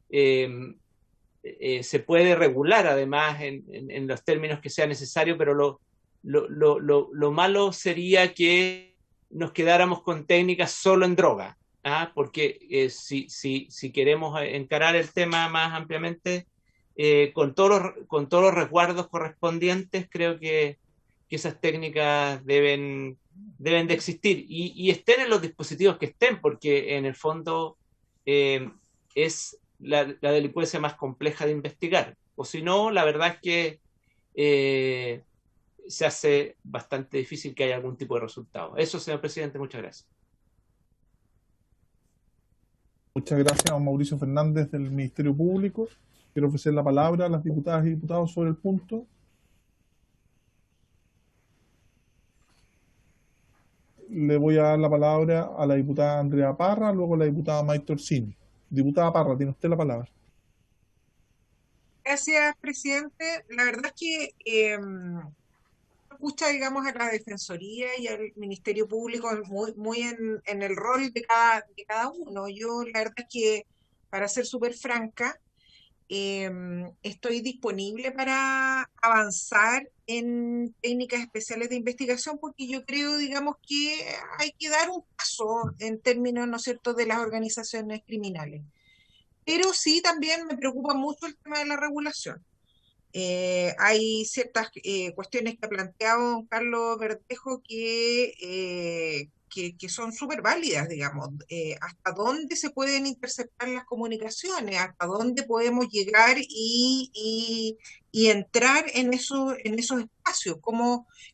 Speaker 8: Se puede regular además en los términos que sea necesario, pero lo malo sería que nos quedáramos con técnicas solo en droga, porque si queremos encarar el tema más ampliamente, con todos los resguardos correspondientes, creo que esas técnicas deben de existir y estén en los dispositivos que estén, porque en el fondo es la delincuencia más compleja de investigar. O si no, la verdad es que se hace bastante difícil que haya algún tipo de resultado. Eso, señor presidente, muchas gracias.
Speaker 1: Muchas gracias a Mauricio Fernández del Ministerio Público. Quiero ofrecer la palabra a las diputadas y diputados sobre el punto. Le voy a dar la palabra a la diputada Andrea Parra, luego a la diputada Maite Orsini. Diputada Parra, tiene usted la palabra.
Speaker 9: Gracias, presidente. La verdad es que escucha, digamos, a la Defensoría y al Ministerio Público muy en el rol de cada uno. Yo, la verdad es que, para ser súper franca, estoy disponible para avanzar en técnicas especiales de investigación porque yo creo, digamos, que hay que dar un paso en términos, ¿no es cierto?, de las organizaciones criminales. Pero sí también me preocupa mucho el tema de la regulación. Hay ciertas cuestiones que ha planteado don Carlos Verdejo que son súper válidas, digamos. ¿Hasta dónde se pueden interceptar las comunicaciones? ¿Hasta dónde podemos llegar y entrar en esos espacios?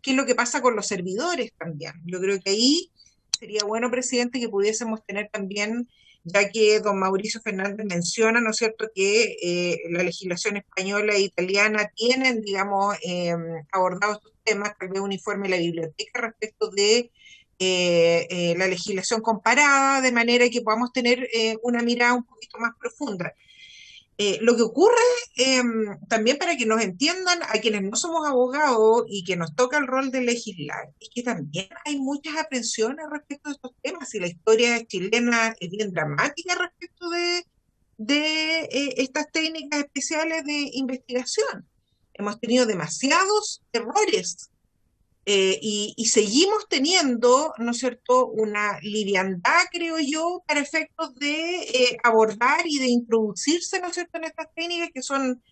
Speaker 9: ¿Qué es lo que pasa con los servidores también? Yo creo que ahí sería bueno, presidente, que pudiésemos tener también, ya que don Mauricio Fernández menciona, ¿no es cierto?, que la legislación española e italiana tienen, digamos, abordados estos temas, tal vez un informe de la biblioteca respecto de la legislación comparada, de manera que podamos tener una mirada un poquito más profunda. Lo que ocurre, también para que nos entiendan a quienes no somos abogados y que nos toca el rol de legislar, es que también hay muchas aprensiones respecto de estos temas y la historia chilena es bien dramática respecto de estas técnicas especiales de investigación. Hemos tenido demasiados errores y seguimos teniendo, ¿no es cierto?, una liviandad, creo yo, para efectos de abordar y de introducirse, ¿no es cierto?, en estas técnicas que son,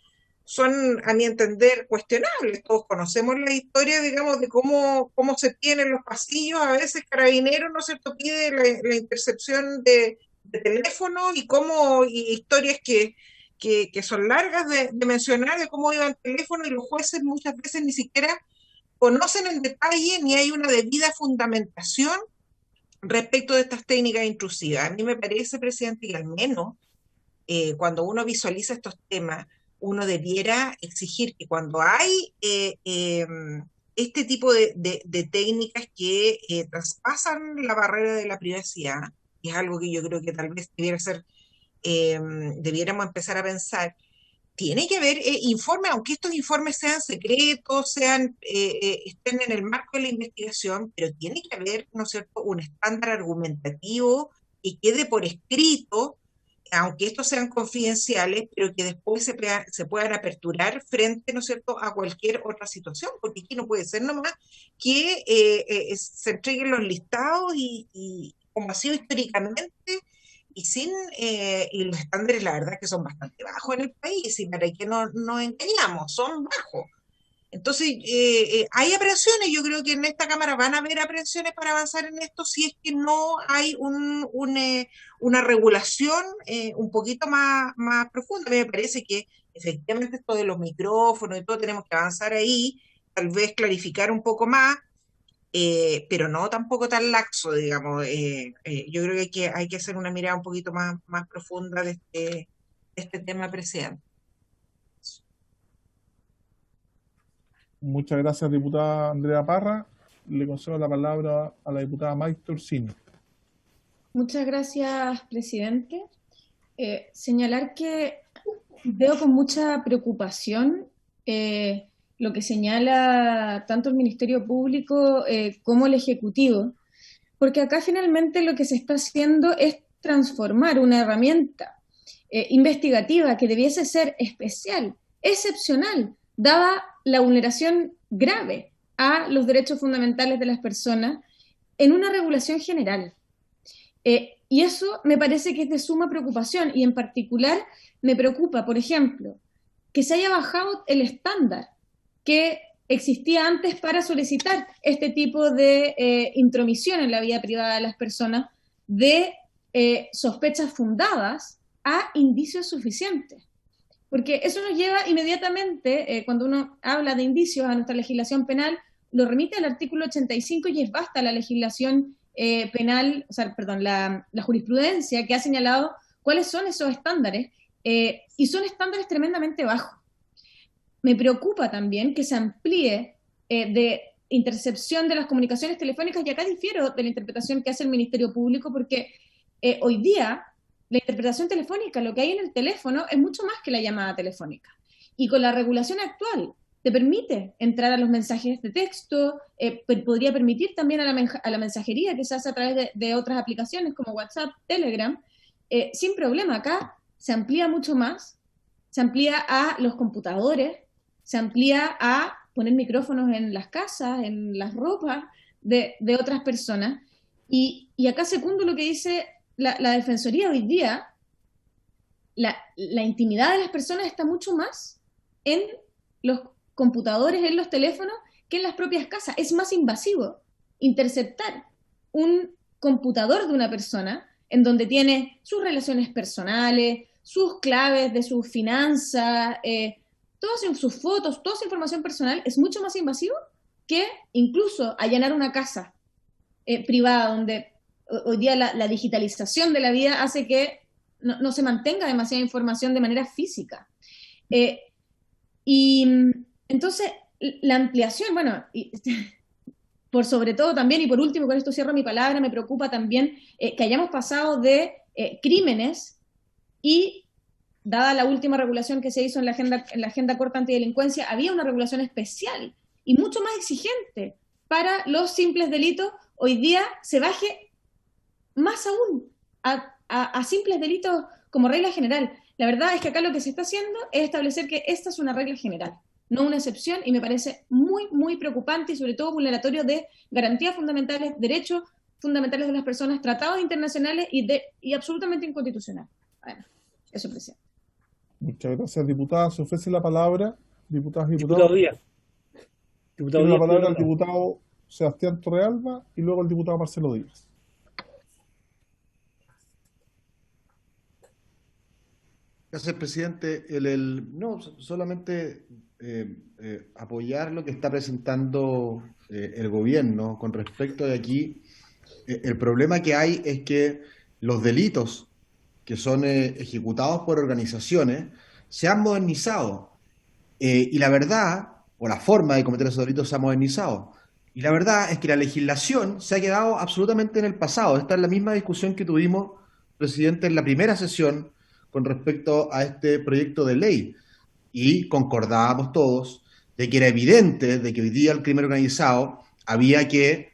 Speaker 9: a mi entender, cuestionables. Todos conocemos la historia, digamos, de cómo se tienen los pasillos. A veces Carabineros, ¿no es cierto?, pide la intercepción de teléfonos y historias que son largas de mencionar, de cómo iba el teléfono, y los jueces muchas veces ni siquiera conocen el detalle ni hay una debida fundamentación respecto de estas técnicas intrusivas. A mí me parece, presidente, que al menos cuando uno visualiza estos temas, uno debiera exigir que cuando hay este tipo de técnicas que traspasan la barrera de la privacidad, y es algo que yo creo que tal vez debiéramos empezar a pensar, tiene que haber informes, aunque estos informes sean secretos, estén en el marco de la investigación, pero tiene que haber, ¿no es cierto?, un estándar argumentativo que quede por escrito, aunque estos sean confidenciales, pero que después se puedan aperturar frente, ¿no es cierto?, a cualquier otra situación, porque aquí no puede ser nomás que se entreguen los listados y como ha sido históricamente, y los estándares, la verdad, que son bastante bajos en el país, y para que no nos engañamos, son bajos. Entonces, hay aprehensiones, yo creo que en esta Cámara van a haber aprehensiones para avanzar en esto si es que no hay una regulación un poquito más profunda. A mí me parece que efectivamente esto de los micrófonos y todo tenemos que avanzar ahí, tal vez clarificar un poco más, pero no tampoco tan laxo, digamos. Yo creo que hay que hacer una mirada un poquito más profunda de este tema, presidente.
Speaker 1: Muchas gracias, diputada Andrea Parra. Le concedo la palabra a la diputada Maite Orsini.
Speaker 10: Muchas gracias, presidente. Señalar que veo con mucha preocupación lo que señala tanto el Ministerio Público como el Ejecutivo, porque acá finalmente lo que se está haciendo es transformar una herramienta investigativa que debiese ser especial, excepcional, dada la vulneración grave a los derechos fundamentales de las personas, en una regulación general. Y eso me parece que es de suma preocupación, y en particular me preocupa, por ejemplo, que se haya bajado el estándar que existía antes para solicitar este tipo de intromisión en la vida privada de las personas, de sospechas fundadas a indicios suficientes. Porque eso nos lleva inmediatamente, cuando uno habla de indicios a nuestra legislación penal, lo remite al artículo 85 y es basta la legislación penal, o sea, perdón, la jurisprudencia que ha señalado cuáles son esos estándares, y son estándares tremendamente bajos. Me preocupa también que se amplíe de intercepción de las comunicaciones telefónicas, y acá difiero de la interpretación que hace el Ministerio Público, porque hoy día la interpretación telefónica, lo que hay en el teléfono, es mucho más que la llamada telefónica. Y con la regulación actual, te permite entrar a los mensajes de texto, podría permitir también a la mensajería que se hace a través de otras aplicaciones como WhatsApp, Telegram, sin problema. Acá se amplía mucho más, se amplía a los computadores, se amplía a poner micrófonos en las casas, en las ropas de otras personas. Y acá secundo lo que dice la Defensoría hoy día, la intimidad de las personas está mucho más en los computadores, en los teléfonos, que en las propias casas. Es más invasivo interceptar un computador de una persona en donde tiene sus relaciones personales, sus claves de sus finanzas, todas sus fotos, toda su información personal. Es mucho más invasivo que incluso allanar una casa privada, donde hoy día la digitalización de la vida hace que no se mantenga demasiada información de manera física. Y entonces, la ampliación, bueno, por sobre todo también, y por último, con esto cierro mi palabra, me preocupa también que hayamos pasado de crímenes, y dada la última regulación que se hizo en la Agenda Corta Antidelincuencia, había una regulación especial y mucho más exigente para los simples delitos. Hoy día se baje más aún a simples delitos como regla general. La verdad es que acá lo que se está haciendo es establecer que esta es una regla general, no una excepción, y me parece muy, muy preocupante y sobre todo vulneratorio de garantías fundamentales, derechos fundamentales de las personas, tratados internacionales y absolutamente inconstitucional. Bueno, eso, presidente.
Speaker 1: Muchas gracias, diputada. Se ofrece la palabra, diputadas y
Speaker 2: Diputado
Speaker 1: diputados.
Speaker 2: Díaz. Diputado
Speaker 1: Tiene la
Speaker 2: Díaz,
Speaker 1: palabra el
Speaker 2: tiene la
Speaker 1: diputado Sebastián Torrealba y luego el diputado Marcelo Díaz.
Speaker 4: Gracias, presidente. No, solamente apoyar lo que está presentando el gobierno con respecto de aquí. El problema que hay es que los delitos que son ejecutados por organizaciones se han modernizado. Y la verdad, o la forma de cometer esos delitos se ha modernizado. Y la verdad es que la legislación se ha quedado absolutamente en el pasado. Esta es la misma discusión que tuvimos, presidente, en la primera sesión con respecto a este proyecto de ley, y concordábamos todos de que era evidente de que hoy día el crimen organizado había que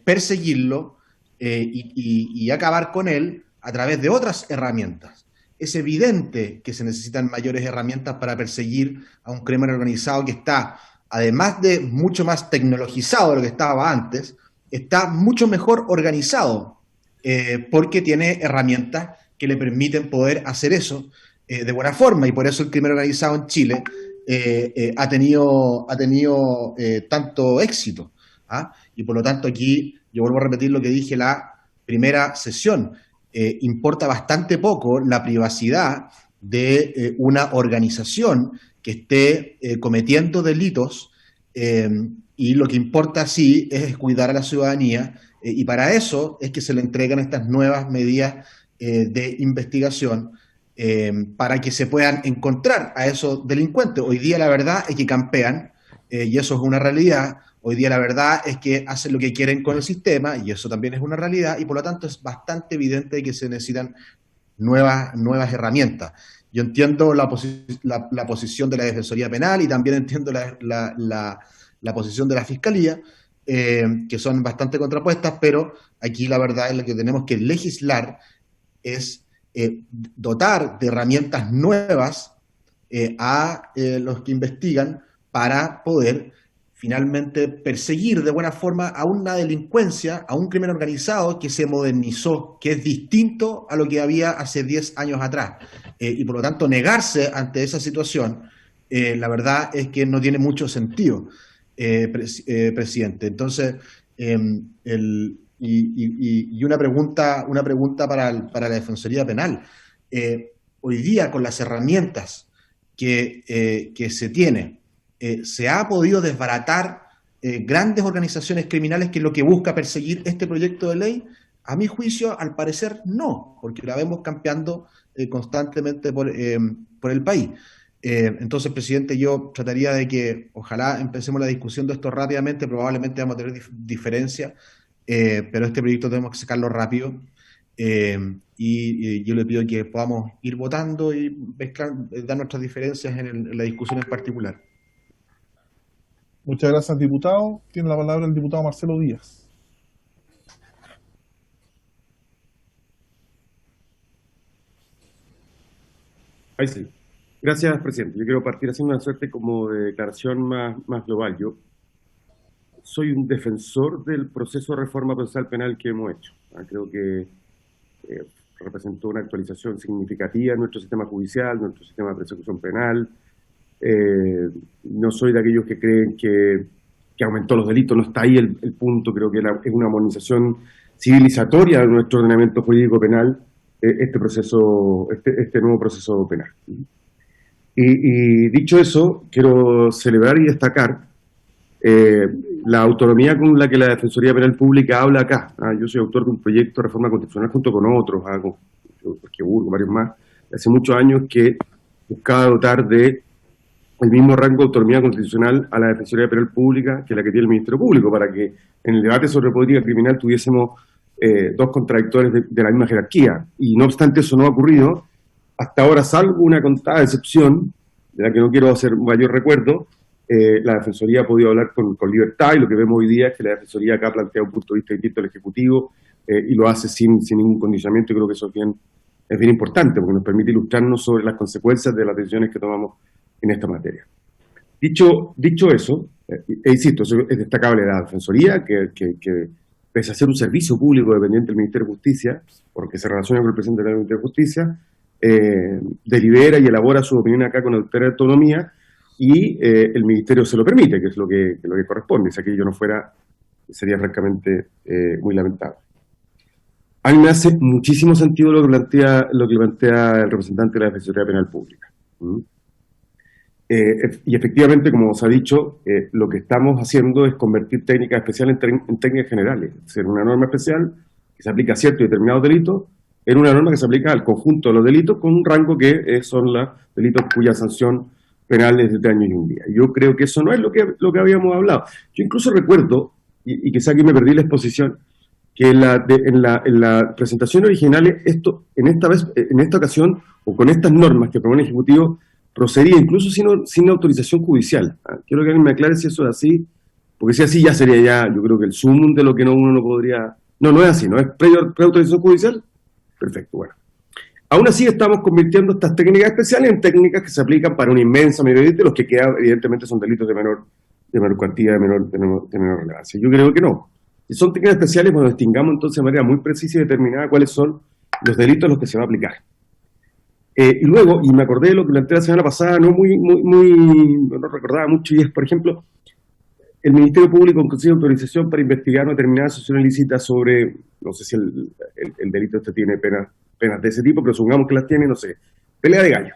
Speaker 4: perseguirlo y acabar con él a través de otras herramientas. Es evidente que se necesitan mayores herramientas para perseguir a un crimen organizado que está, además de mucho más tecnologizado de lo que estaba antes, está mucho mejor organizado porque tiene herramientas que le permiten poder hacer eso de buena forma, y por eso el crimen organizado en Chile ha tenido tanto éxito. Y por lo tanto aquí, yo vuelvo a repetir lo que dije la primera sesión, importa bastante poco la privacidad de una organización que esté cometiendo delitos, y lo que importa sí es cuidar a la ciudadanía, y para eso es que se le entregan estas nuevas medidas de investigación para que se puedan encontrar a esos delincuentes. Hoy día la verdad es que campean, y eso es una realidad. Hoy día la verdad es que hacen lo que quieren con el sistema, y eso también es una realidad, y por lo tanto es bastante evidente que se necesitan nuevas herramientas. Yo entiendo la posición de la Defensoría Penal, y también entiendo la posición de la Fiscalía, que son bastante contrapuestas, pero aquí la verdad es lo que tenemos que legislar es dotar de herramientas nuevas a los que investigan para poder finalmente perseguir de buena forma a una delincuencia, a un crimen organizado que se modernizó, que es distinto a lo que había hace 10 años atrás. Y por lo tanto, negarse ante esa situación, la verdad es que no tiene mucho sentido, presidente. Entonces, una pregunta para la Defensoría Penal. Hoy día, con las herramientas que se tiene, ¿se ha podido desbaratar grandes organizaciones criminales, que es lo que busca perseguir este proyecto de ley? A mi juicio, al parecer, no, porque la vemos campeando constantemente por el país. Entonces, presidente, yo trataría de que ojalá empecemos la discusión de esto rápidamente. Probablemente vamos a tener diferencias, pero este proyecto tenemos que sacarlo rápido. Y yo le pido que podamos ir votando y dar nuestras diferencias en la discusión en particular.
Speaker 1: Muchas gracias, diputado. Tiene la palabra el diputado Marcelo Díaz.
Speaker 3: Ahí sí. Gracias, presidente. Yo quiero partir haciendo una suerte como de declaración más global. Yo soy un defensor del proceso de reforma procesal penal que hemos hecho. Creo que representó una actualización significativa en nuestro sistema judicial, nuestro sistema de persecución penal. No soy de aquellos que creen que aumentó los delitos, no está ahí el punto. Creo que es una armonización civilizatoria de nuestro ordenamiento jurídico penal, este nuevo proceso penal. Y dicho eso, quiero celebrar y destacar la autonomía con la que la Defensoría Penal Pública habla acá. Yo soy autor de un proyecto de reforma constitucional junto con otros, con varios más, hace muchos años, que buscaba dotar de el mismo rango de autonomía constitucional a la Defensoría Penal Pública que la que tiene el Ministerio Público, para que en el debate sobre política criminal tuviésemos dos contradictores de la misma jerarquía. Y no obstante eso no ha ocurrido hasta ahora, salvo una contada excepción, de la que no quiero hacer mayor recuerdo. La Defensoría ha podido hablar con libertad, y lo que vemos hoy día es que la Defensoría acá plantea un punto de vista distinto al Ejecutivo, y lo hace sin ningún condicionamiento, y creo que eso es bien importante, porque nos permite ilustrarnos sobre las consecuencias de las decisiones que tomamos en esta materia. Dicho eso, insisto, es destacable la Defensoría, que pese a ser un servicio público dependiente del Ministerio de Justicia, porque se relaciona con el presidente del Ministerio de Justicia, delibera y elabora su opinión acá con autonomía, y el Ministerio se lo permite, que es lo que corresponde. Si aquello no fuera, sería francamente muy lamentable. A mí me hace muchísimo sentido lo que plantea el representante de la Defensoría Penal Pública. Y efectivamente, como se ha dicho, lo que estamos haciendo es convertir técnicas especiales en técnicas generales. Es decir, una norma especial que se aplica a ciertos y determinados delitos, en una norma que se aplica al conjunto de los delitos, con un rango que son los delitos cuya sanción penal es de 3 años y un día. Yo creo que eso no es lo que habíamos hablado. Yo incluso recuerdo, y quizá aquí me perdí la exposición, que en la presentación original, en esta ocasión, o con estas normas que propone el Ejecutivo, procedía incluso sin autorización judicial. Quiero que alguien me aclare si eso es así, porque si así ya sería yo creo que el sumum de lo que uno no podría... No es así, ¿no es preautorización judicial? Perfecto, bueno. Aún así estamos convirtiendo estas técnicas especiales en técnicas que se aplican para una inmensa mayoría de los que quedan, evidentemente son delitos de menor cuantía, de menor relevancia. Yo creo que no. Si son técnicas especiales, bueno, distingamos entonces de manera muy precisa y determinada cuáles son los delitos a los que se va a aplicar. Y luego, y me acordé de lo que planteé la semana pasada, no recordaba mucho, y es, por ejemplo, el Ministerio Público consigue autorización para investigar una determinada asociación ilícita sobre, no sé si el delito tiene penas de ese tipo, pero supongamos que las tiene, no sé, pelea de gallo.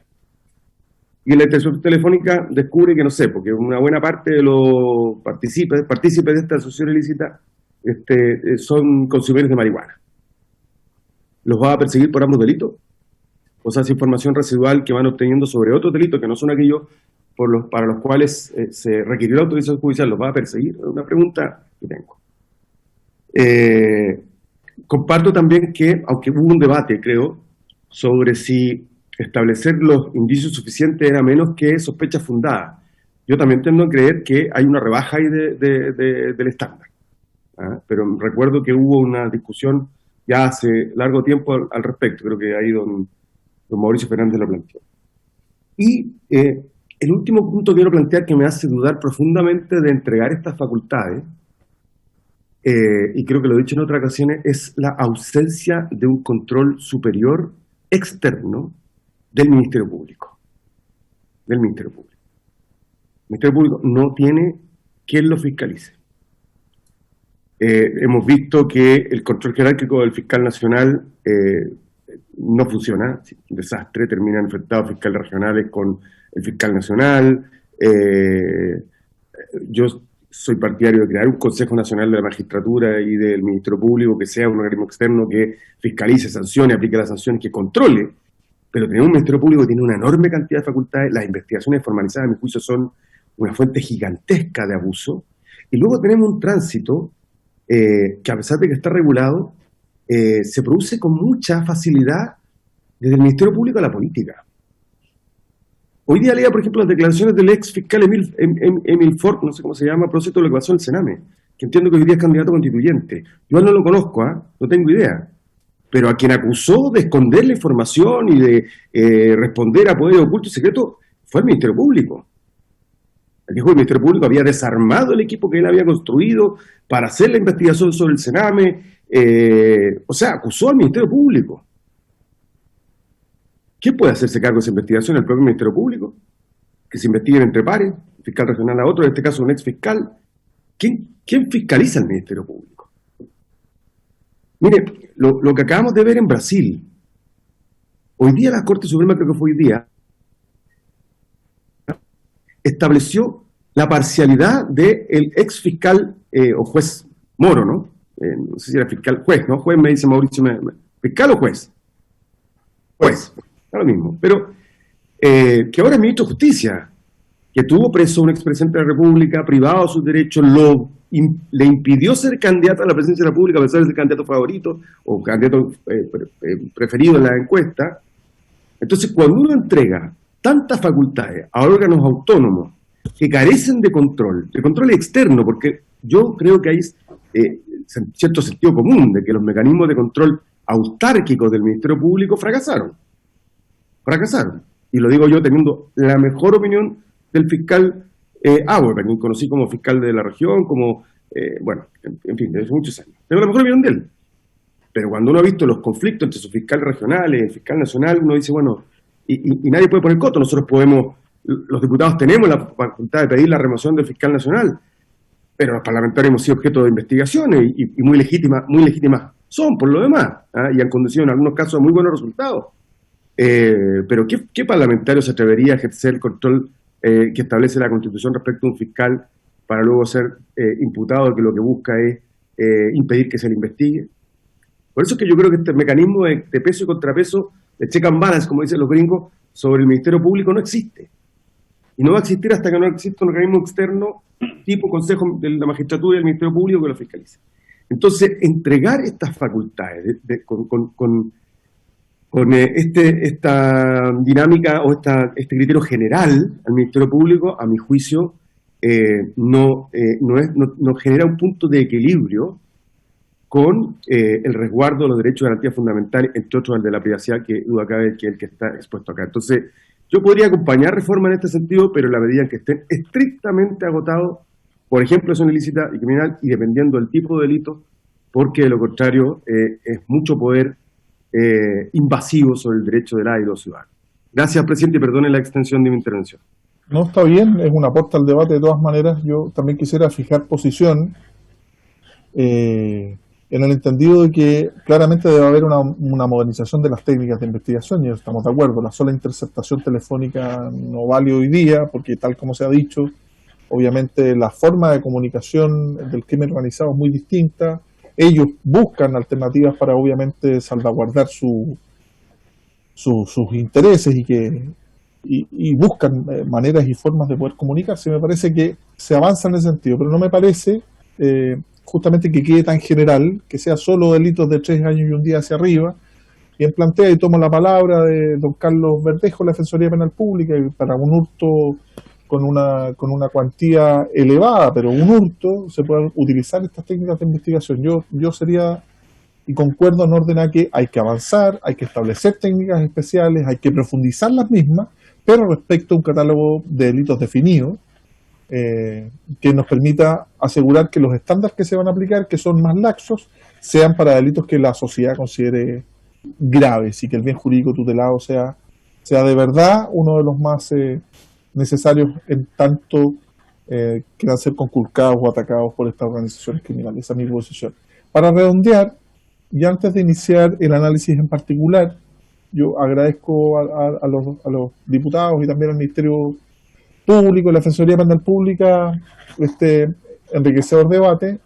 Speaker 3: Y la intercepción telefónica descubre que, no sé, porque una buena parte de los partícipes de esta asociación ilícita son consumidores de marihuana. ¿Los va a perseguir por ambos delitos? O sea, esa información residual que van obteniendo sobre otros delitos que no son aquellos para los cuales se requirió la autorización judicial, ¿los va a perseguir? Es una pregunta que tengo. Comparto también que, aunque hubo un debate, creo, sobre si establecer los indicios suficientes era menos que sospecha fundada. Yo también tendo a creer que hay una rebaja ahí del estándar. Pero recuerdo que hubo una discusión ya hace largo tiempo al respecto. Creo que ahí don Mauricio Fernández lo planteó. Y el último punto que quiero plantear, que me hace dudar profundamente de entregar estas facultades, y creo que lo he dicho en otras ocasiones, es la ausencia de un control superior externo del Ministerio Público. El Ministerio Público no tiene quien lo fiscalice. Hemos visto que el control jerárquico del fiscal nacional no funciona, un desastre, terminan enfrentados fiscales regionales con el fiscal nacional. Yo soy partidario de crear un Consejo Nacional de la Magistratura y del Ministerio Público que sea un organismo externo que fiscalice, sancione, aplique las sanciones, que controle, pero tener un Ministerio Público que tiene una enorme cantidad de facultades. Las investigaciones formalizadas, a mi juicio, son una fuente gigantesca de abuso, y luego tenemos un tránsito que, a pesar de que está regulado, se produce con mucha facilidad desde el Ministerio Público a la política. Hoy día leía, por ejemplo, las declaraciones del ex fiscal Emil Ford, no sé cómo se llama, a propósito de lo que pasó en el Sename, que entiendo que hoy día es candidato constituyente. Yo no lo conozco, no tengo idea. Pero a quien acusó de esconder la información y de responder a poder oculto y secreto fue el Ministerio Público. El dijo que el Ministerio Público había desarmado el equipo que él había construido para hacer la investigación sobre el Sename. O sea, acusó al Ministerio Público. ¿Quién puede hacerse cargo de esa investigación? ¿El propio Ministerio Público? Que se investiguen entre pares, fiscal regional a otro, en este caso un ex fiscal. ¿Quién fiscaliza al Ministerio Público? Mire, lo que acabamos de ver en Brasil, hoy día la Corte Suprema, creo que fue hoy día, estableció la parcialidad del ex fiscal o juez Moro, ¿no? No sé si era fiscal, juez, ¿no? Juez me dice Mauricio, ¿fiscal o juez? Juez, es lo mismo. Pero que ahora es ministro de Justicia, que tuvo preso a un expresidente de la República, privado de sus derechos, le impidió ser candidato a la presidencia de la República a pesar de ser candidato favorito o candidato preferido en la encuesta. Entonces, cuando uno entrega tantas facultades a órganos autónomos que carecen de control externo, porque yo creo que hay cierto sentido común de que los mecanismos de control autárquicos del Ministerio Público fracasaron. Y lo digo yo teniendo la mejor opinión del fiscal Auer, a quien conocí como fiscal de la región, en fin, desde muchos años. Tengo la mejor opinión de él. Pero cuando uno ha visto los conflictos entre sus fiscales regionales y el fiscal nacional, uno dice, bueno, y nadie puede poner coto. Nosotros los diputados tenemos la facultad de pedir la remoción del fiscal nacional, pero los parlamentarios hemos sido objeto de investigaciones y muy legítimas son por lo demás, y han conducido en algunos casos a muy buenos resultados. Pero ¿qué parlamentario se atrevería a ejercer el control que establece la Constitución respecto a un fiscal para luego ser imputado, que lo que busca es impedir que se le investigue? Por eso es que yo creo que este mecanismo de peso y contrapeso, de check and balance, como dicen los gringos, sobre el Ministerio Público no existe. Y no va a existir hasta que no exista un organismo externo tipo Consejo de la Magistratura y el Ministerio Público que lo fiscalice. Entonces, entregar estas facultades con esta dinámica o este criterio general al Ministerio Público, a mi juicio, no genera un punto de equilibrio con el resguardo de los derechos y garantías fundamentales, entre otros el de la privacidad, que duda cabe que es el que está expuesto acá. Entonces, yo podría acompañar reformas en este sentido, pero en la medida en que estén estrictamente agotados, por ejemplo, son ilícita y criminal, y dependiendo del tipo de delito, porque de lo contrario es mucho poder invasivo sobre el derecho de la y los ciudadanos. Gracias, presidente, y perdone la extensión de mi intervención.
Speaker 1: No, está bien, es un aporte al debate de todas maneras. Yo también quisiera fijar posición en el entendido de que claramente debe haber una modernización de las técnicas de investigación, y estamos de acuerdo. La sola interceptación telefónica no vale hoy día, porque tal como se ha dicho, obviamente la forma de comunicación del crimen organizado es muy distinta. Ellos buscan alternativas para obviamente salvaguardar sus intereses y buscan maneras y formas de poder comunicarse. Me parece que se avanza en ese sentido, pero no me parece justamente que quede tan general, que sea solo delitos de 3 años y un día hacia arriba. Bien plantea, y tomo la palabra de don Carlos Verdejo, la Defensoría Penal Pública, y para un hurto con una cuantía elevada, pero un hurto, se pueden utilizar estas técnicas de investigación. Yo sería, y concuerdo en orden a que hay que avanzar, hay que establecer técnicas especiales, hay que profundizar las mismas, pero respecto a un catálogo de delitos definidos, que nos permita asegurar que los estándares que se van a aplicar, que son más laxos, sean para delitos que la sociedad considere graves, y que el bien jurídico tutelado sea de verdad uno de los más necesarios en tanto quieran ser conculcados o atacados por estas organizaciones criminales. Esa es mi posición. Para redondear, y antes de iniciar el análisis en particular, yo agradezco a los diputados y también al Ministerio Público, la Defensoría Penal Pública, este enriquecedor debate.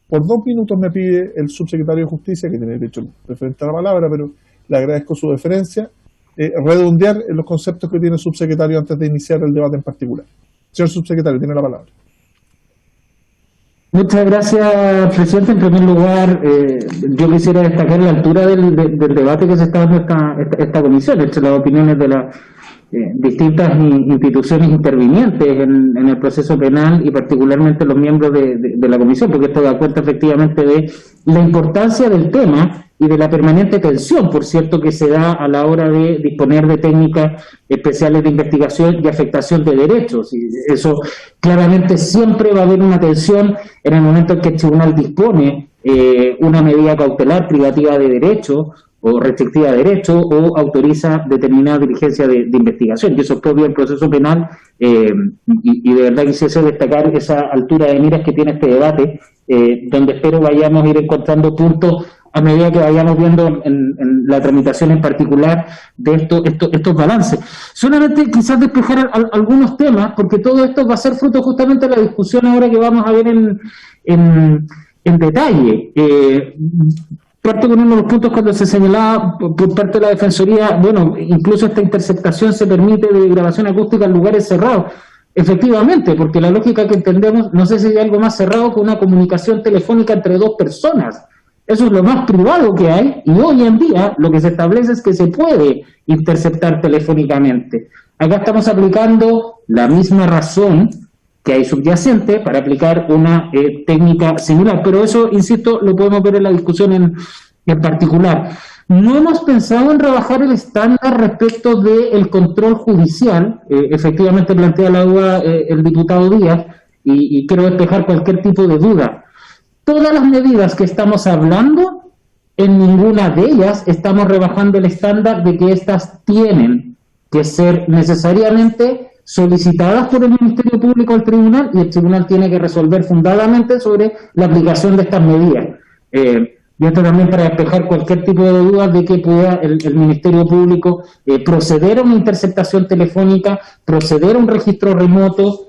Speaker 1: Por 2 minutos me pide el subsecretario de Justicia, que tiene derecho referente a la palabra, pero le agradezco su deferencia, redondear en los conceptos que tiene el subsecretario antes de iniciar el debate en particular. Señor subsecretario, tiene la palabra.
Speaker 6: Muchas gracias, presidente. En primer lugar, yo quisiera destacar la altura del debate que se está dando esta comisión, entre las opiniones de las distintas instituciones intervinientes en el proceso penal, y particularmente los miembros de la comisión, porque esto da cuenta efectivamente de la importancia del tema y de la permanente tensión, por cierto, que se da a la hora de disponer de técnicas especiales de investigación y afectación de derechos. Y eso claramente siempre va a haber una tensión en el momento en que el tribunal dispone una medida cautelar privativa de derecho o restrictiva de derecho, o autoriza determinada diligencia de investigación, y eso es propio del proceso penal, y de verdad quisiese destacar esa altura de miras que tiene este debate, donde espero vayamos a ir encontrando puntos a medida que vayamos viendo en la tramitación en particular de estos balances. Solamente quizás despejar algunos temas, porque todo esto va a ser fruto justamente de la discusión ahora que vamos a ver en detalle. Parto con uno de los puntos cuando se señalaba por parte de la Defensoría, bueno, incluso esta interceptación se permite de grabación acústica en lugares cerrados. Efectivamente, porque la lógica que entendemos, no sé si hay algo más cerrado que una comunicación telefónica entre 2 personas. Eso es lo más privado que hay, y hoy en día lo que se establece es que se puede interceptar telefónicamente. Acá estamos aplicando la misma razón que hay subyacente para aplicar una técnica similar, pero eso, insisto, lo podemos ver en la discusión en particular. No hemos pensado en rebajar el estándar respecto del control judicial. Efectivamente plantea la duda el diputado Díaz, y quiero despejar cualquier tipo de duda. Todas las medidas que estamos hablando, en ninguna de ellas estamos rebajando el estándar de que éstas tienen que ser necesariamente solicitadas por el Ministerio Público al tribunal, y el tribunal tiene que resolver fundadamente sobre la aplicación de estas medidas. Y esto también para despejar cualquier tipo de dudas de que pueda el Ministerio Público proceder a una interceptación telefónica, proceder a un registro remoto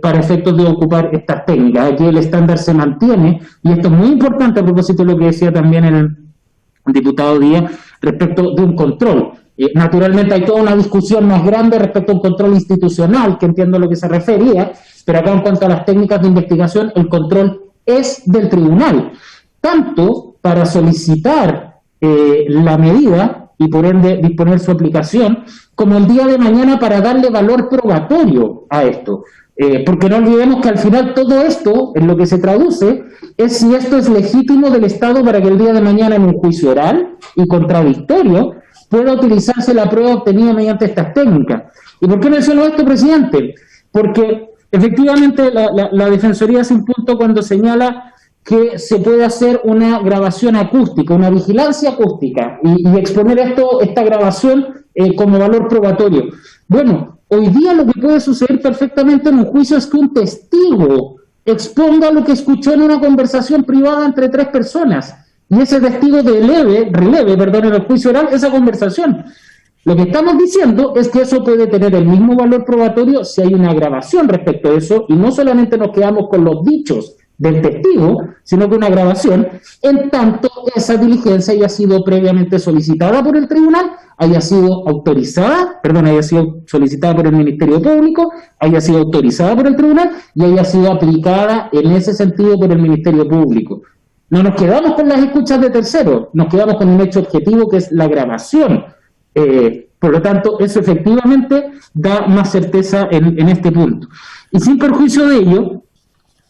Speaker 6: para efectos de ocupar estas técnicas. Aquí el estándar se mantiene, y esto es muy importante a propósito de lo que decía también el diputado Díaz respecto de un control. Naturalmente hay toda una discusión más grande respecto a un control institucional, que entiendo a lo que se refería, pero acá en cuanto a las técnicas de investigación, el control es del tribunal, tanto para solicitar la medida y por ende disponer su aplicación, como el día de mañana para darle valor probatorio a esto. Porque no olvidemos que al final todo esto, en lo que se traduce, es si esto es legítimo del Estado para que el día de mañana en un juicio oral y contradictorio pueda utilizarse la prueba obtenida mediante estas técnicas. ¿Y por qué menciono esto, presidente? Porque efectivamente la Defensoría hace un punto cuando señala que se puede hacer una grabación acústica, una vigilancia acústica, y exponer esta grabación como valor probatorio. Bueno, hoy día lo que puede suceder perfectamente en un juicio es que un testigo exponga lo que escuchó en una conversación privada entre 3 personas, y ese testigo releve, en el juicio oral esa conversación. Lo que estamos diciendo es que eso puede tener el mismo valor probatorio si hay una grabación respecto a eso, y no solamente nos quedamos con los dichos del testigo, sino que una grabación, en tanto esa diligencia haya sido previamente solicitada por el tribunal, haya sido solicitada por el Ministerio Público, haya sido autorizada por el tribunal y haya sido aplicada en ese sentido por el Ministerio Público. No nos quedamos con las escuchas de terceros, nos quedamos con un hecho objetivo que es la grabación. Por lo tanto, eso efectivamente da más certeza en este punto. Y sin perjuicio de ello,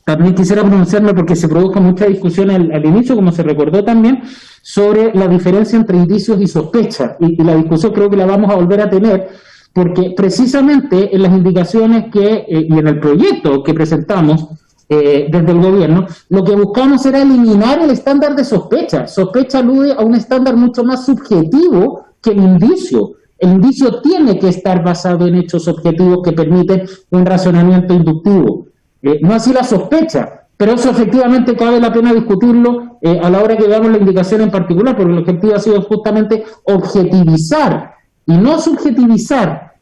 Speaker 6: también quisiera pronunciarme porque se produjo mucha discusión al inicio, como se recordó también, sobre la diferencia entre indicios y sospechas. Y la discusión creo que la vamos a volver a tener, porque precisamente en las indicaciones y en el proyecto que presentamos desde el gobierno, lo que buscamos era eliminar el estándar de sospecha. Sospecha alude a un estándar mucho más subjetivo que el indicio. El indicio tiene que estar basado en hechos objetivos que permiten un razonamiento inductivo. No así la sospecha, pero eso efectivamente cabe la pena discutirlo a la hora que veamos la indicación en particular, porque el objetivo ha sido justamente objetivizar y no subjetivizar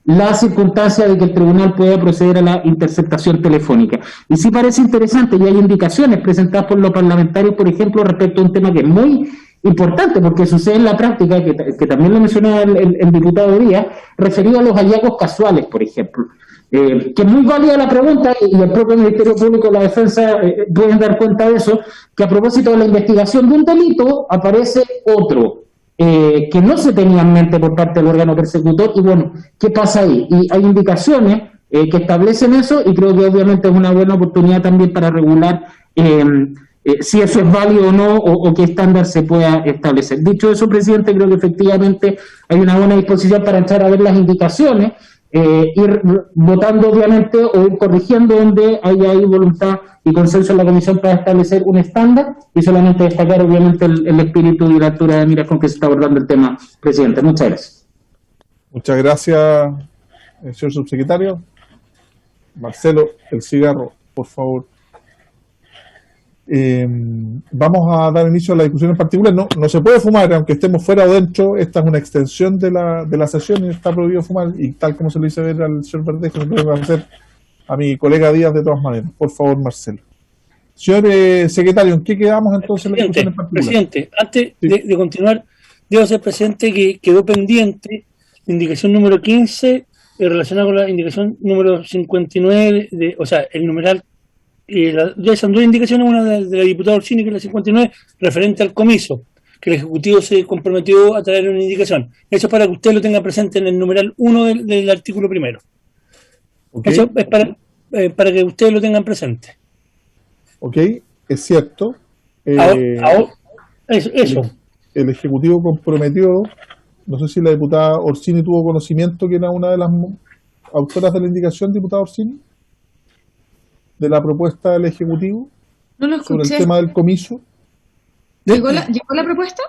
Speaker 6: la circunstancia de que el tribunal pueda proceder a la interceptación telefónica. Y sí parece interesante, y hay indicaciones presentadas por los parlamentarios, por ejemplo, respecto a un tema que es muy importante, porque sucede en la práctica, que también lo mencionaba el diputado Díaz, referido a los hallazgos casuales, por ejemplo. Que es muy válida la pregunta, y el propio Ministerio Público y la Defensa pueden dar cuenta de eso, que a propósito de la investigación de un delito aparece otro que no se tenía en mente por parte del órgano persecutor, y bueno, ¿qué pasa ahí? Y hay indicaciones que establecen eso, y creo que obviamente es una buena oportunidad también para regular si eso es válido o no, o qué estándar se pueda establecer. Dicho eso, presidente, creo que efectivamente hay una buena disposición para entrar a ver las indicaciones, ir votando obviamente o ir corrigiendo donde haya ahí voluntad y consenso en la comisión para establecer un estándar, y solamente destacar obviamente el espíritu y la altura de miras con que se está abordando el tema, presidente. Muchas gracias.
Speaker 1: Muchas gracias, señor subsecretario. Marcelo, el cigarro, por favor. Vamos a dar inicio a la discusión en particular. No se puede fumar, aunque estemos fuera o dentro. Esta es una extensión de la sesión y está prohibido fumar, y tal como se lo hice ver al señor Verdejo, lo voy a hacer a mi colega Díaz de todas maneras. Por favor, Marcelo. Señor secretario, ¿en qué quedamos entonces en la discusión en particular?
Speaker 2: Presidente, antes de continuar, debo ser presente que quedó pendiente la indicación número 15 relacionada con la indicación número 59, o sea, el numeral. Ya son 2 indicaciones, una de la diputada Orsini, que es la 59, referente al comiso, que el Ejecutivo se comprometió a traer una indicación. Eso es para que usted lo tenga presente en el numeral 1 del artículo primero. Okay. Eso es para que ustedes lo tengan presente.
Speaker 1: Ok, es cierto.
Speaker 2: Eso.
Speaker 1: El Ejecutivo comprometió, no sé si la diputada Orsini tuvo conocimiento que era una de las autoras de la indicación, diputada Orsini, de la propuesta del Ejecutivo.
Speaker 10: No lo escuché.
Speaker 1: Sobre el tema del comiso.
Speaker 10: ¿Llegó la propuesta?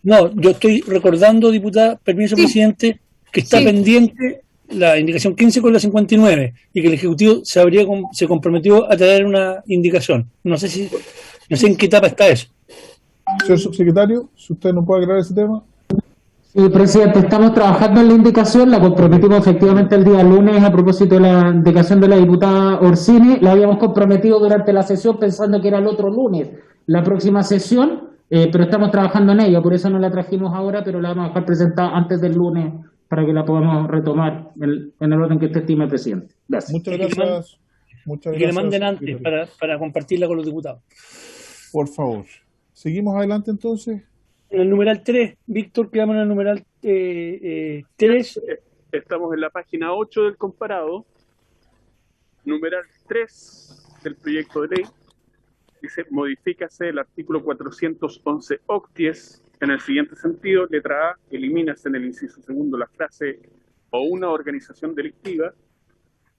Speaker 2: No, yo estoy recordando, diputada, permiso, presidente, que está pendiente la indicación 15 con la 59 y que el Ejecutivo se comprometió a traer una indicación. No sé en qué etapa está eso.
Speaker 1: Señor subsecretario, si usted no puede aclarar ese tema.
Speaker 6: Sí, presidente, estamos trabajando en la indicación, la comprometimos efectivamente el día lunes a propósito de la indicación de la diputada Orsini, la habíamos comprometido durante la sesión pensando que era el otro lunes la próxima sesión, pero estamos trabajando en ella, por eso no la trajimos ahora, pero la vamos a dejar presentada antes del lunes para que la podamos retomar en el orden que usted estime, presidente. Gracias.
Speaker 1: Muchas gracias.
Speaker 2: Y que le manden antes para compartirla con los diputados.
Speaker 1: Por favor. ¿Seguimos adelante entonces?
Speaker 2: En el numeral 3, Víctor, quedamos en el numeral 3.
Speaker 5: Estamos en la página 8 del comparado, numeral 3 del proyecto de ley. Dice, modifícase el artículo 411 octies en el siguiente sentido. Letra A, elimínase en el inciso segundo la frase o una organización delictiva.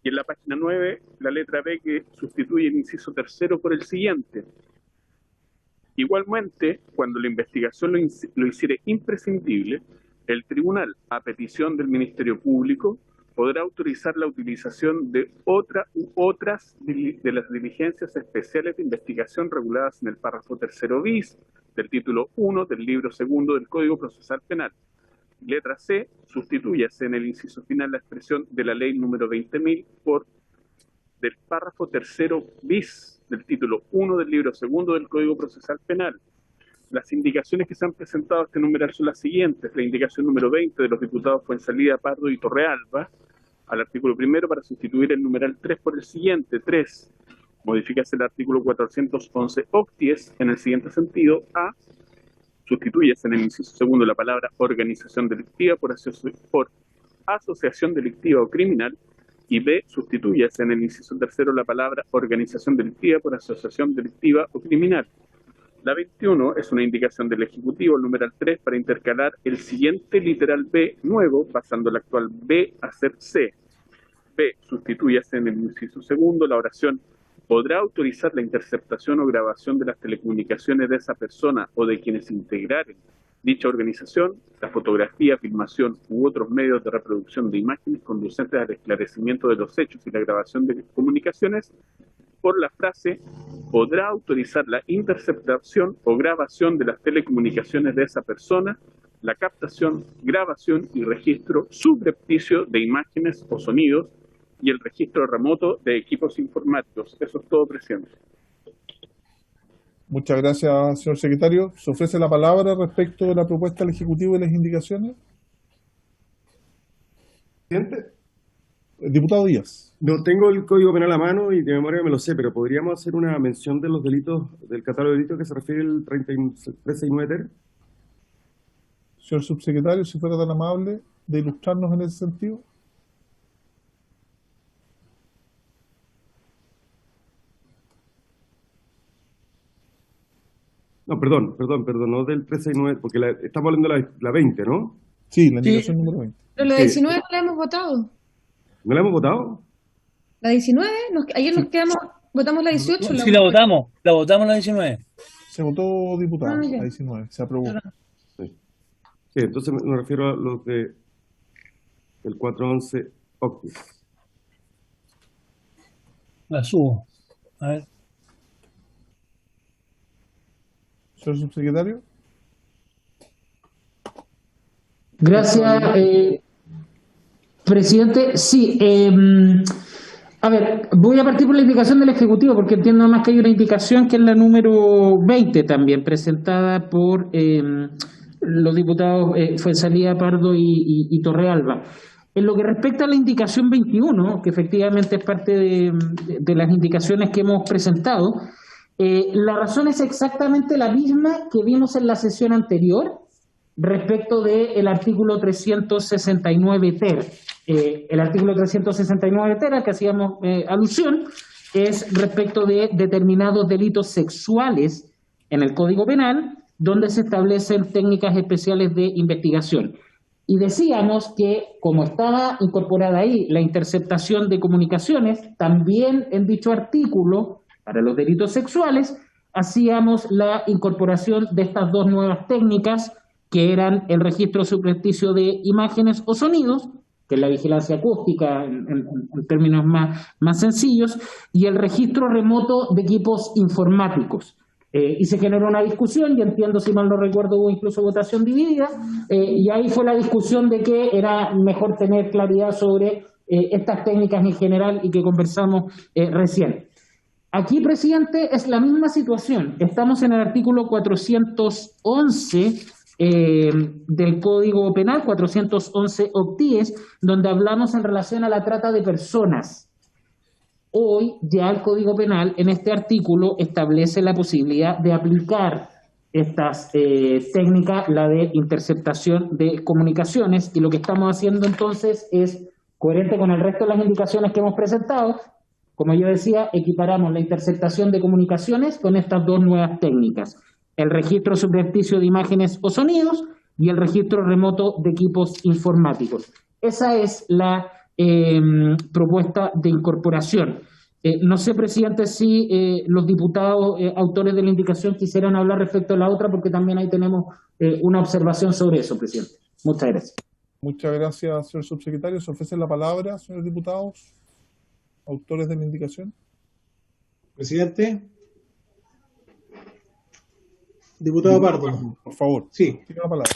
Speaker 5: Y en la página 9, la letra B, que sustituye el inciso tercero por el siguiente. Igualmente, cuando la investigación lo hiciere imprescindible, el tribunal, a petición del Ministerio Público, podrá autorizar la utilización de otras de las diligencias especiales de investigación reguladas en el párrafo tercero bis del título 1 del libro segundo del Código Procesal Penal. Letra C, sustitúyase en el inciso final la expresión de la ley número 20.000 por del párrafo tercero bis del título 1 del libro segundo del Código Procesal Penal. Las indicaciones que se han presentado a este numeral son las siguientes. La indicación número 20 de los diputados Fuenzalida, Pardo y Torrealba al artículo primero para sustituir el numeral 3 por el siguiente. 3. Modifícase el artículo 411 octies en el siguiente sentido. A. Sustituyase en el inciso segundo la palabra organización delictiva por asociación delictiva o criminal. Y B. Sustituyase en el inciso tercero la palabra organización delictiva por asociación delictiva o criminal. La 21 es una indicación del Ejecutivo, el numeral 3, para intercalar el siguiente literal B nuevo, pasando el actual B a ser C. B. Sustituyase en el inciso segundo la oración podrá autorizar la interceptación o grabación de las telecomunicaciones de esa persona o de quienes integraren dicha organización, la fotografía, filmación u otros medios de reproducción de imágenes conducentes al esclarecimiento de los hechos y la grabación de comunicaciones, por la frase podrá autorizar la interceptación o grabación de las telecomunicaciones de esa persona, la captación, grabación y registro subrepticio de imágenes o sonidos y el registro remoto de equipos informáticos. Eso es todo, presidente.
Speaker 1: Muchas gracias, señor secretario. ¿Se ofrece la palabra respecto de la propuesta del Ejecutivo y las indicaciones?
Speaker 3: Presidente.
Speaker 1: Diputado Díaz.
Speaker 3: No tengo el Código Penal a mano y de memoria me lo sé, pero ¿podríamos hacer una mención de los delitos, del catálogo de delitos que se refiere el 369 ter?
Speaker 1: Señor subsecretario, si fuera tan amable de ilustrarnos en ese sentido.
Speaker 3: No, perdón, no del 369, porque estamos hablando de la 20, ¿no?
Speaker 1: Sí, la indicación número 20.
Speaker 10: Pero la 19 no la hemos votado.
Speaker 3: ¿No la hemos votado?
Speaker 10: La 19, ayer nos quedamos, votamos la 18.
Speaker 2: Sí, la votamos la 19.
Speaker 1: Se votó, diputado, la 19, se aprobó.
Speaker 3: Sí, entonces me refiero a los del 411 octies.
Speaker 2: La subo. A ver.
Speaker 1: Señor subsecretario.
Speaker 6: Gracias, presidente. Sí, a ver, voy a partir por la indicación del Ejecutivo, porque entiendo más que hay una indicación que es la número 20 también, presentada por los diputados Fuenzalida, Pardo y Torrealba. En lo que respecta a la indicación 21, que efectivamente es parte de las indicaciones que hemos presentado, la razón es exactamente la misma que vimos en la sesión anterior respecto del artículo 369 ter. El artículo 369 ter al que hacíamos alusión es respecto de determinados delitos sexuales en el Código Penal, donde se establecen técnicas especiales de investigación. Y decíamos que, como estaba incorporada ahí la interceptación de comunicaciones, también en dicho artículo, para los delitos sexuales, hacíamos la incorporación de estas dos nuevas técnicas, que eran el registro subrepticio de imágenes o sonidos, que es la vigilancia acústica en términos más sencillos, y el registro remoto de equipos informáticos. Y se generó una discusión, y entiendo, si mal no recuerdo, hubo incluso votación dividida, y ahí fue la discusión de que era mejor tener claridad sobre estas técnicas en general y que conversamos recién. Aquí, presidente, es la misma situación. Estamos en el artículo 411 del Código Penal, 411 octies, donde hablamos en relación a la trata de personas. Hoy ya el Código Penal en este artículo establece la posibilidad de aplicar estas técnicas, la de interceptación de comunicaciones, y lo que estamos haciendo entonces es coherente con el resto de las indicaciones que hemos presentado. Como yo decía, equiparamos la interceptación de comunicaciones con estas dos nuevas técnicas: el registro subrepticio de imágenes o sonidos y el registro remoto de equipos informáticos. Esa es la propuesta de incorporación. No sé, presidente, si los diputados autores de la indicación quisieran hablar respecto a la otra, porque también ahí tenemos una observación sobre eso, presidente. Muchas gracias.
Speaker 1: Muchas gracias, señor subsecretario. ¿Se ofrece la palabra, señores diputados, autores de la indicación?
Speaker 11: Presidente. Diputado Pardo.
Speaker 1: Por favor.
Speaker 11: Sí.
Speaker 1: Tiene la palabra.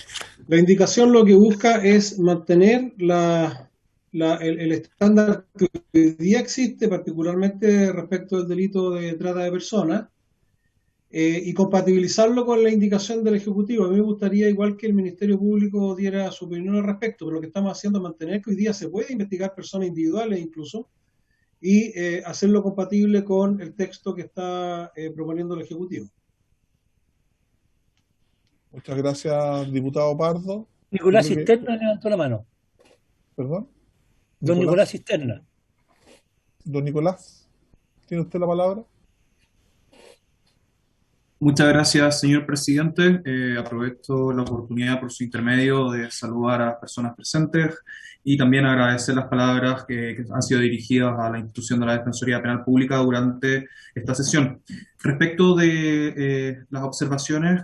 Speaker 11: La indicación lo que busca es mantener el estándar que hoy día existe, particularmente respecto del delito de trata de personas, y compatibilizarlo con la indicación del Ejecutivo. A mí me gustaría, igual que el Ministerio Público diera su opinión al respecto, pero lo que estamos haciendo es mantener que hoy día se puede investigar personas individuales incluso, y hacerlo compatible con el texto que está proponiendo el Ejecutivo.
Speaker 1: Muchas gracias, diputado Pardo.
Speaker 2: Nicolás Cisterna levantó la mano.
Speaker 1: ¿Perdón?
Speaker 2: Don Nicolás Cisterna.
Speaker 1: Don Nicolás, ¿tiene usted la palabra?
Speaker 12: Muchas gracias, señor presidente. Aprovecho la oportunidad por su intermedio de saludar a las personas presentes y también agradecer las palabras que han sido dirigidas a la institución de la Defensoría Penal Pública durante esta sesión. Respecto de las observaciones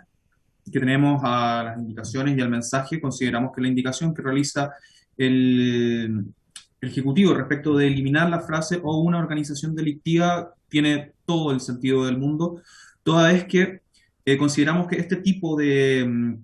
Speaker 12: que tenemos a las indicaciones y al mensaje, consideramos que la indicación que realiza el Ejecutivo respecto de eliminar la frase "o una organización delictiva" tiene todo el sentido del mundo, toda vez que consideramos que este tipo de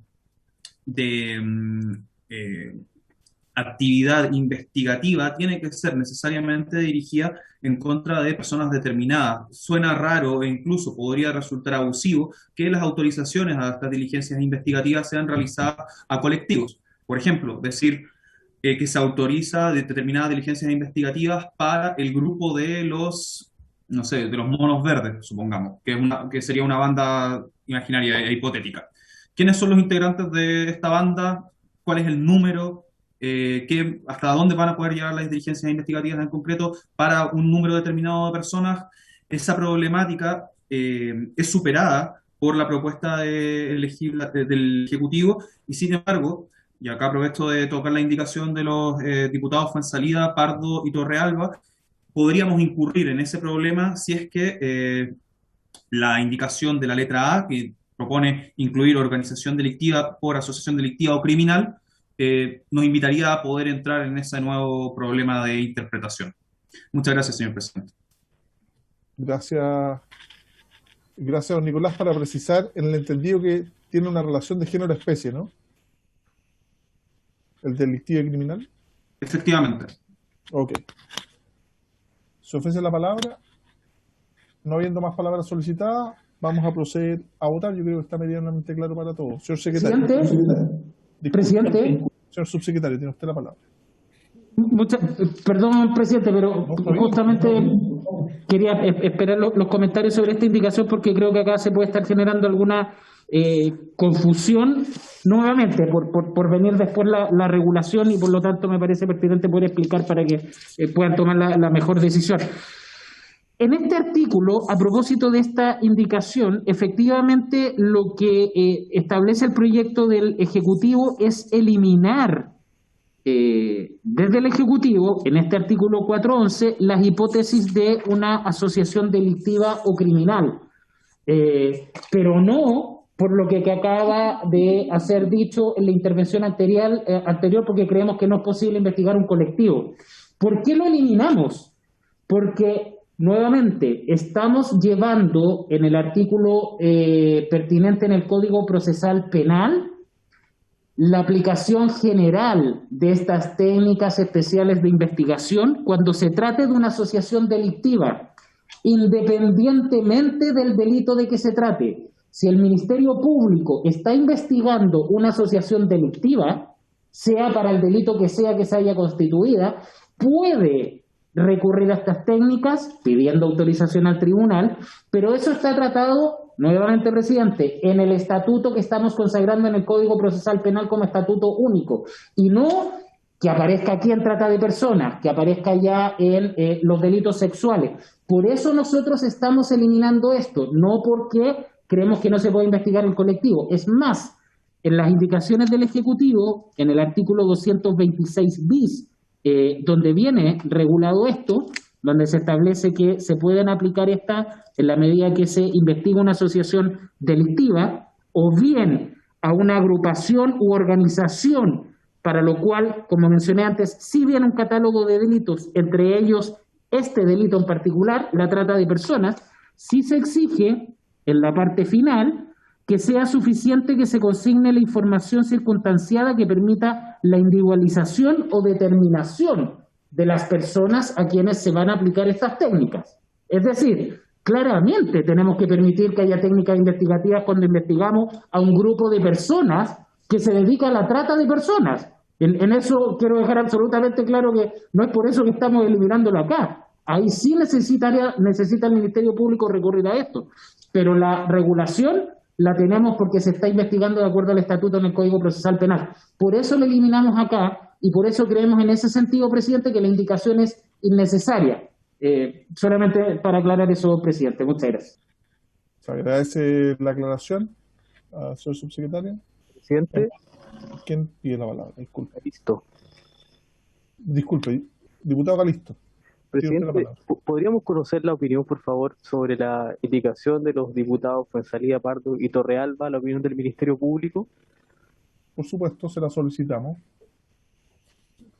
Speaker 12: actividad investigativa tiene que ser necesariamente dirigida en contra de personas determinadas. Suena raro e incluso podría resultar abusivo que las autorizaciones a estas diligencias investigativas sean realizadas a colectivos. Por ejemplo, decir que se autoriza determinadas diligencias investigativas para el grupo de los, no sé, de los monos verdes, supongamos, que sería una banda imaginaria e hipotética. ¿Quiénes son los integrantes de esta banda? ¿Cuál es el número? ¿Hasta dónde van a poder llegar las diligencias investigativas en concreto para un número determinado de personas? Esa problemática es superada por la propuesta del Ejecutivo y, sin embargo, y acá aprovecho de tocar la indicación de los diputados Fuenzalida, Pardo y Torrealba, podríamos incurrir en ese problema si es que la indicación de la letra A, que propone incluir organización delictiva por asociación delictiva o criminal, nos invitaría a poder entrar en ese nuevo problema de interpretación. Muchas gracias, señor presidente.
Speaker 1: Gracias, don Nicolás, para precisar en el entendido que tiene una relación de género-especie, ¿no? ¿El delictivo y criminal?
Speaker 12: Efectivamente.
Speaker 1: Ok. ¿Se ofrece la palabra? No habiendo más palabras solicitadas, vamos a proceder a votar. Yo creo que está medianamente claro para todos. Señor secretario.
Speaker 6: Presidente.
Speaker 1: Señor subsecretario, tiene usted la palabra.
Speaker 6: Perdón, presidente, pero justamente quería esperar los comentarios sobre esta indicación, porque creo que acá se puede estar generando alguna confusión nuevamente por venir después la regulación, y por lo tanto me parece pertinente poder explicar para que puedan tomar la mejor decisión. En este artículo, a propósito de esta indicación, efectivamente lo que establece el proyecto del Ejecutivo es eliminar desde el Ejecutivo, en este artículo 411, las hipótesis de una asociación delictiva o criminal, pero no por lo que acaba de hacer dicho en la intervención anterior, porque creemos que no es posible investigar un colectivo. ¿Por qué lo eliminamos? Porque nuevamente, estamos llevando en el artículo pertinente en el Código Procesal Penal la aplicación general de estas técnicas especiales de investigación cuando se trate de una asociación delictiva, independientemente del delito de que se trate. Si el Ministerio Público está investigando una asociación delictiva, sea para el delito que sea que se haya constituida, puede recurrir a estas técnicas pidiendo autorización al tribunal, pero eso está tratado nuevamente, presidente, en el estatuto que estamos consagrando en el Código Procesal Penal como estatuto único, y no que aparezca aquí en trata de personas, que aparezca ya en los delitos sexuales. Por eso nosotros estamos eliminando esto, no porque creemos que no se puede investigar el colectivo. Es más, en las indicaciones del Ejecutivo, en el artículo 226 bis, donde viene regulado esto, donde se establece que se pueden aplicar esta en la medida que se investiga una asociación delictiva o bien a una agrupación u organización, para lo cual, como mencioné antes, sí viene un catálogo de delitos, entre ellos este delito en particular, la trata de personas, sí se exige en la parte final que sea suficiente que se consigne la información circunstanciada que permita la individualización o determinación de las personas a quienes se van a aplicar estas técnicas. Es decir, claramente tenemos que permitir que haya técnicas investigativas cuando investigamos a un grupo de personas que se dedica a la trata de personas. En eso quiero dejar absolutamente claro que no es por eso que estamos eliminándolo acá. Ahí sí necesita el Ministerio Público recurrir a esto. Pero la regulación la tenemos porque se está investigando de acuerdo al estatuto en el Código Procesal Penal. Por eso lo eliminamos acá y por eso creemos en ese sentido, presidente, que la indicación es innecesaria. Solamente para aclarar eso, presidente. Muchas gracias.
Speaker 1: Se agradece la aclaración, señor subsecretario.
Speaker 13: Presidente.
Speaker 1: ¿Quién pide la palabra? Disculpe.
Speaker 13: Listo.
Speaker 1: Disculpe, diputado Calisto.
Speaker 13: Presidente, ¿podríamos conocer la opinión, por favor, sobre la indicación de los diputados Fuenzalía, Pardo y Torrealba, la opinión del Ministerio Público?
Speaker 1: Por supuesto, se la solicitamos.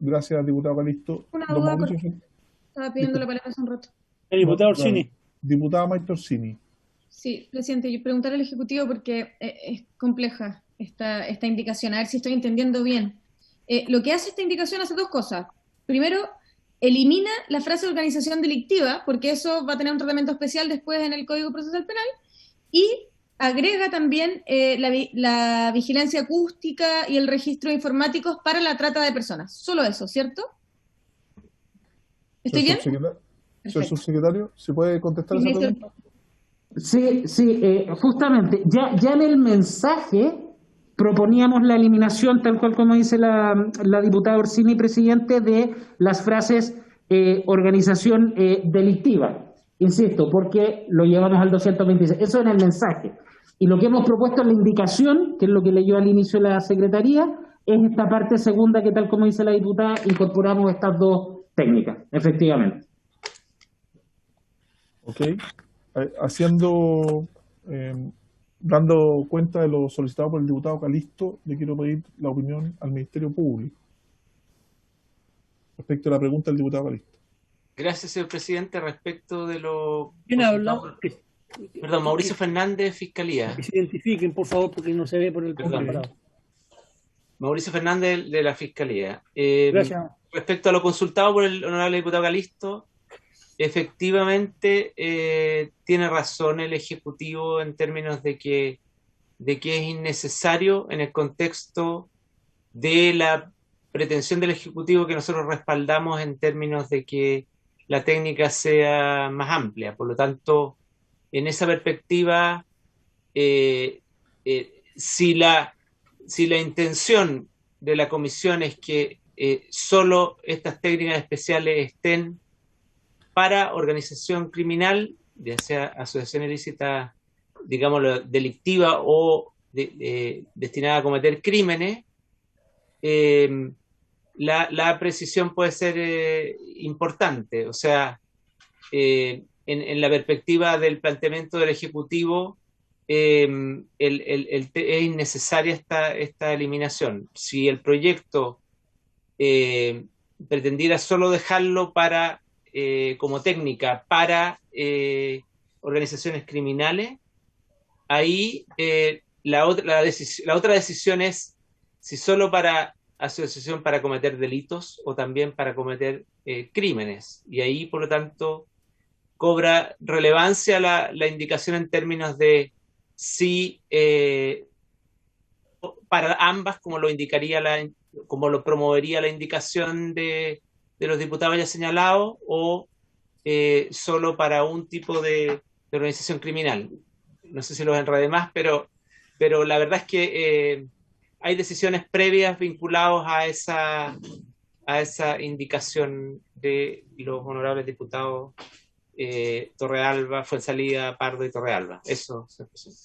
Speaker 1: Gracias, diputado Calisto.
Speaker 10: Una duda, estaba pidiendo la palabra hace un rato.
Speaker 2: El diputado Orsini.
Speaker 1: Diputada Maite Orsini.
Speaker 10: Sí, presidente, yo preguntar al Ejecutivo porque es compleja esta indicación, a ver si estoy entendiendo bien. Lo que hace esta indicación hace dos cosas. Primero, elimina la frase organización delictiva, porque eso va a tener un tratamiento especial después en el Código Procesal Penal, y agrega también la vigilancia acústica y el registro de informáticos para la trata de personas. Solo eso, ¿cierto? ¿Estoy bien?
Speaker 1: Señor subsecretario, ¿se puede contestar esa pregunta?
Speaker 6: Sí, justamente, ya en el mensaje proponíamos la eliminación, tal cual como dice la diputada Orsini, presidente, de las frases organización delictiva. Insisto, porque lo llevamos al 226. Eso en el mensaje. Y lo que hemos propuesto en la indicación, que es lo que leyó al inicio la Secretaría, es esta parte segunda que, tal como dice la diputada, incorporamos estas dos técnicas, efectivamente.
Speaker 1: Ok. Dando cuenta de lo solicitado por el diputado Calisto, le quiero pedir la opinión al Ministerio Público respecto a la pregunta del diputado Calisto.
Speaker 8: Gracias, señor presidente. Respecto de lo...
Speaker 2: ¿Quién habla?
Speaker 8: Perdón, Mauricio Fernández, Fiscalía.
Speaker 2: Que se identifiquen, por favor, porque no se ve por el computador.
Speaker 8: Mauricio Fernández, de la Fiscalía.
Speaker 2: Gracias.
Speaker 8: Respecto a lo consultado por el honorable diputado Calisto, efectivamente tiene razón el Ejecutivo en términos de que es innecesario en el contexto de la pretensión del Ejecutivo que nosotros respaldamos en términos de que la técnica sea más amplia. Por lo tanto, en esa perspectiva, si la intención de la Comisión es que solo estas técnicas especiales estén para organización criminal, ya sea asociación ilícita, digámoslo, delictiva o destinada a cometer crímenes, la precisión puede ser importante. O sea, en la perspectiva del planteamiento del Ejecutivo, es innecesaria esta eliminación. Si el proyecto pretendiera solo dejarlo como técnica para organizaciones criminales, ahí la otra decisión es si solo para asociación para cometer delitos o también para cometer crímenes. Y ahí, por lo tanto, cobra relevancia la indicación en términos de si para ambas, como lo promovería la indicación de los diputados ya señalados, o solo para un tipo de organización criminal. no sé si los enredé más, pero la verdad es que hay decisiones previas vinculadas a esa indicación de los honorables diputados Torrealba, Fuenzalía, Pardo y Torrealba. Eso, señor presidente.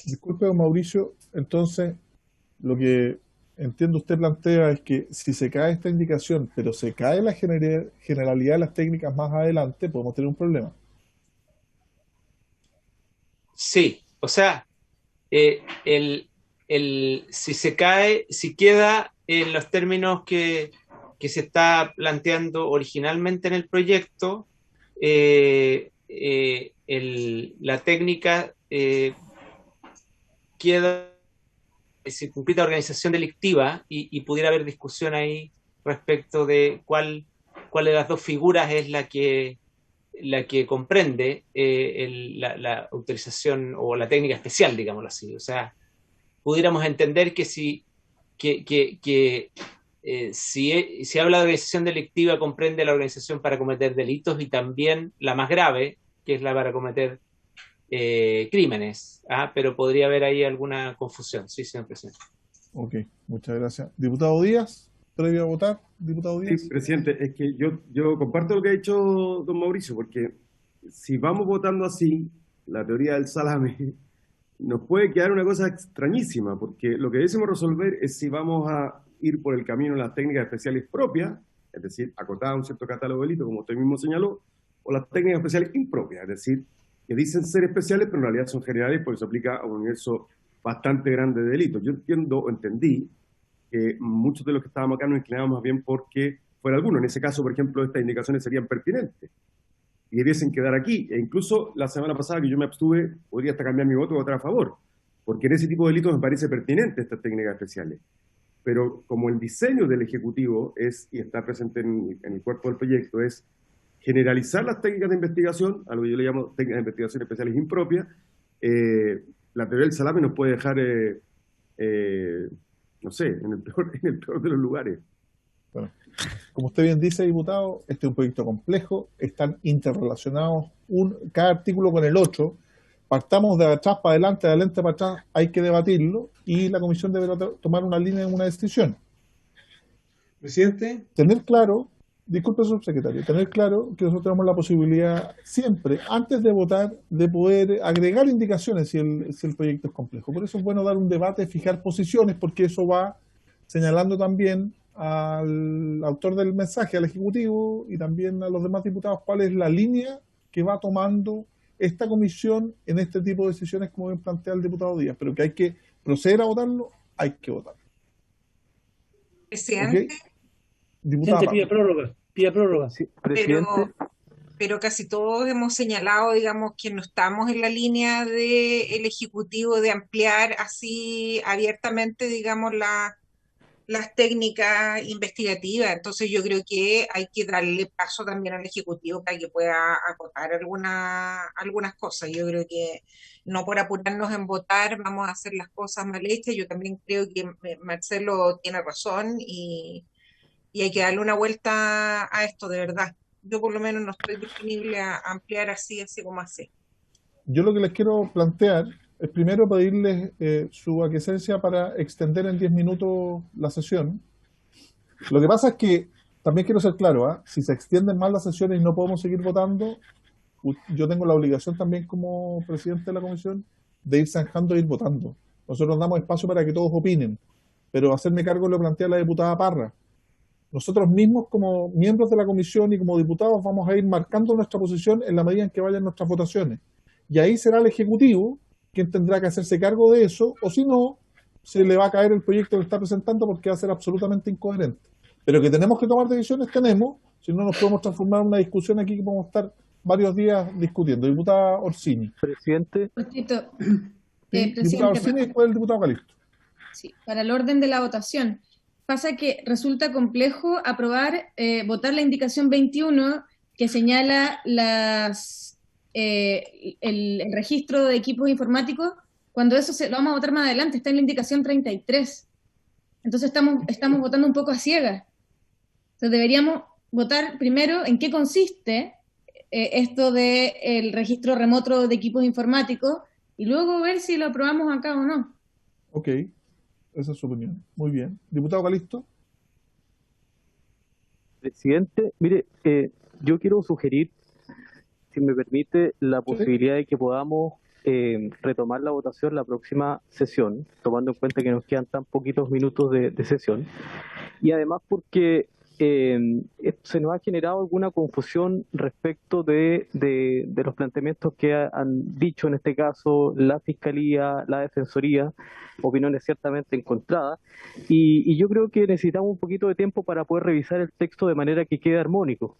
Speaker 1: Disculpe, don Mauricio, entonces lo que entiendo usted plantea es que si se cae esta indicación, pero se cae la generalidad de las técnicas más adelante, podemos tener un problema.
Speaker 8: Sí, o sea, si se cae, si queda en los términos que se está planteando originalmente en el proyecto, la técnica queda circunscrita a organización delictiva y pudiera haber discusión ahí respecto de cuál de las dos figuras es la que comprende la autorización o la técnica especial, digámoslo así. O sea, pudiéramos entender que si habla de organización delictiva, comprende la organización para cometer delitos y también la más grave, que es la para cometer crímenes. Pero podría haber ahí alguna confusión. Sí, señor presidente.
Speaker 1: Ok, muchas gracias. Diputado Díaz, previo a votar, diputado Díaz.
Speaker 3: Sí, presidente, es que yo comparto lo que ha dicho don Mauricio, porque si vamos votando así, la teoría del salame, nos puede quedar una cosa extrañísima, porque lo que decimos resolver es si vamos a ir por el camino de las técnicas especiales propias, es decir, acotadas a un cierto catálogo de delitos, como usted mismo señaló, o las técnicas especiales impropias, es decir, que dicen ser especiales, pero en realidad son generales porque se aplica a un universo bastante grande de delitos. Yo entendí que muchos de los que estábamos acá nos inclinamos más bien porque fuera alguno. En ese caso, por ejemplo, estas indicaciones serían pertinentes y debiesen quedar aquí. E incluso la semana pasada que yo me abstuve, podría hasta cambiar mi voto y votar a favor, porque en ese tipo de delitos me parece pertinente estas técnicas especiales. Pero como el diseño del Ejecutivo es, y está presente en el cuerpo del proyecto, es generalizar las técnicas de investigación, a lo que yo le llamo técnicas de investigación especiales impropias, la teoría del salame nos puede dejar, no sé, en el peor de los lugares.
Speaker 1: Bueno, como usted bien dice, diputado, este es un proyecto complejo, están interrelacionados cada artículo con el otro. Partamos de atrás para adelante, de adelante para atrás, hay que debatirlo y la comisión deberá tomar una línea en una decisión.
Speaker 11: Presidente.
Speaker 1: Tener claro, disculpe, subsecretario, tener claro que nosotros tenemos la posibilidad siempre, antes de votar, de poder agregar indicaciones si el proyecto es complejo. Por eso es bueno dar un debate, fijar posiciones, porque eso va señalando también al autor del mensaje, al Ejecutivo y también a los demás diputados cuál es la línea que va tomando esta comisión en este tipo de decisiones, como bien plantea el diputado Díaz, pero que hay que proceder a votarlo, hay que votarlo.
Speaker 9: Presidente.
Speaker 1: ¿Okay? Diputada
Speaker 2: pide prórroga.
Speaker 13: Sí, presidente.
Speaker 9: Pero casi todos hemos señalado, digamos, que no estamos en la línea del Ejecutivo de ampliar así abiertamente, digamos, las técnicas investigativas. Entonces yo creo que hay que darle paso también al Ejecutivo para que pueda acotar algunas cosas. Yo creo que no por apurarnos en votar vamos a hacer las cosas mal hechas. Yo también creo que Marcelo tiene razón y hay que darle una vuelta a esto, de verdad. Yo por lo menos no estoy disponible a ampliar así como así.
Speaker 1: Yo lo que les quiero plantear es primero pedirles su aquiescencia para extender en 10 minutos la sesión. Lo que pasa es que, también quiero ser claro, si se extienden más las sesiones y no podemos seguir votando, yo tengo la obligación también como presidente de la comisión de ir zanjando e ir votando. Nosotros damos espacio para que todos opinen, pero hacerme cargo lo plantea la diputada Parra. Nosotros mismos como miembros de la comisión y como diputados vamos a ir marcando nuestra posición en la medida en que vayan nuestras votaciones. Y ahí será el Ejecutivo quien tendrá que hacerse cargo de eso, o si no, se le va a caer el proyecto que está presentando porque va a ser absolutamente incoherente. Pero que tenemos que tomar decisiones, tenemos, si no nos podemos transformar en una discusión aquí que podemos estar varios días discutiendo. Diputada Orsini.
Speaker 13: Presidente.
Speaker 1: Diputada Orsini y después el diputado Calixto.
Speaker 10: Sí, para el orden de la votación. Pasa que resulta complejo votar la indicación 21 que señala el registro de equipos informáticos, cuando eso lo vamos a votar más adelante, está en la indicación 33. Entonces estamos votando un poco a ciegas. Entonces deberíamos votar primero en qué consiste esto del registro remoto de equipos informáticos y luego ver si lo aprobamos acá o no.
Speaker 1: Ok, esa es su opinión. Muy bien. Diputado Calisto.
Speaker 13: Presidente, mire, yo quiero sugerir, si me permite, la posibilidad de que podamos retomar la votación la próxima sesión, tomando en cuenta que nos quedan tan poquitos minutos de sesión, y además porque se nos ha generado alguna confusión respecto de los planteamientos que han dicho en este caso la Fiscalía, la Defensoría, opiniones ciertamente encontradas, y yo creo que necesitamos un poquito de tiempo para poder revisar el texto de manera que quede armónico.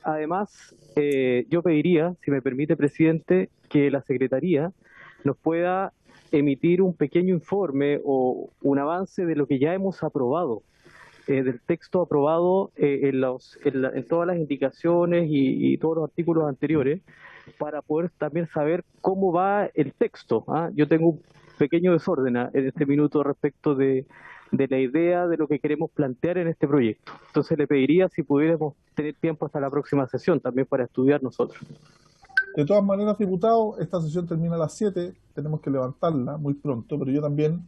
Speaker 13: Además, yo pediría, si me permite, presidente, que la Secretaría nos pueda emitir un pequeño informe o un avance de lo que ya hemos aprobado, del texto aprobado en todas las indicaciones y todos los artículos anteriores, para poder también saber cómo va el texto. Yo tengo un pequeño desorden en este minuto respecto de la idea de lo que queremos plantear en este proyecto. Entonces le pediría si pudiéramos tener tiempo hasta la próxima sesión también para estudiar nosotros.
Speaker 1: De todas maneras, diputado, esta sesión termina a las 7, tenemos que levantarla muy pronto, pero yo también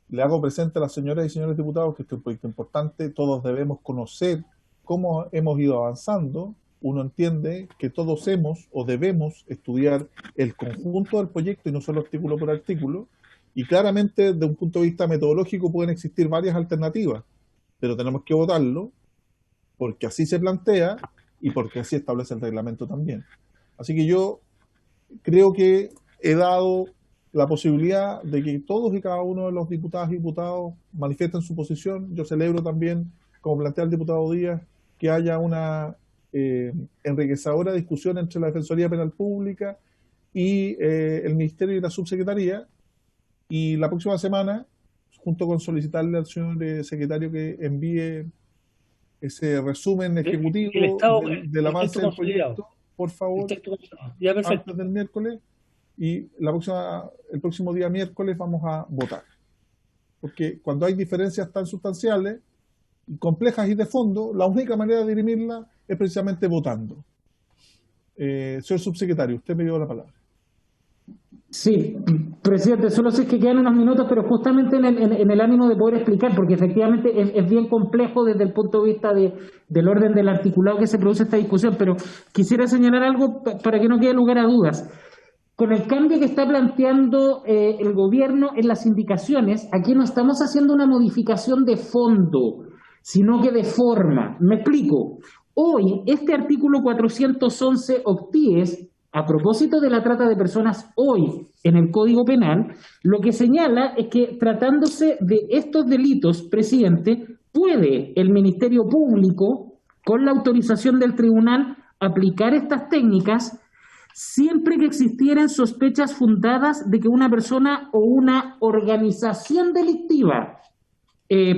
Speaker 1: le hago presente a las señoras y señores diputados que este es un proyecto importante, todos debemos conocer cómo hemos ido avanzando. Uno entiende que todos hemos o debemos estudiar el conjunto del proyecto y no solo artículo por artículo, y claramente desde un punto de vista metodológico pueden existir varias alternativas, pero tenemos que votarlo porque así se plantea y porque así establece el reglamento también. Así que yo creo que he dado la posibilidad de que todos y cada uno de los diputadas y diputados manifiesten su posición. Yo celebro también, como plantea el diputado Díaz, que haya una enriquecedora discusión entre la Defensoría Penal Pública y el Ministerio y la Subsecretaría, y la próxima semana, junto con solicitarle al señor secretario que envíe ese resumen ejecutivo del avance del proyecto, por favor, antes del miércoles, y el próximo día miércoles vamos a votar. Porque cuando hay diferencias tan sustanciales, complejas y de fondo, la única manera de dirimirla es precisamente votando. Señor subsecretario, usted me dio la palabra.
Speaker 6: Sí, presidente, solo sé que quedan unos minutos, pero justamente en el ánimo de poder explicar, porque efectivamente es bien complejo desde el punto de vista del orden del articulado que se produce esta discusión, pero quisiera señalar algo para que no quede lugar a dudas. Con el cambio que está planteando el gobierno en las indicaciones, aquí no estamos haciendo una modificación de fondo, sino que de forma. Me explico. Hoy, este artículo 411 octies, a propósito de la trata de personas hoy en el Código Penal, lo que señala es que tratándose de estos delitos, presidente, puede el Ministerio Público, con la autorización del tribunal, aplicar estas técnicas siempre que existieran sospechas fundadas de que una persona o una organización delictiva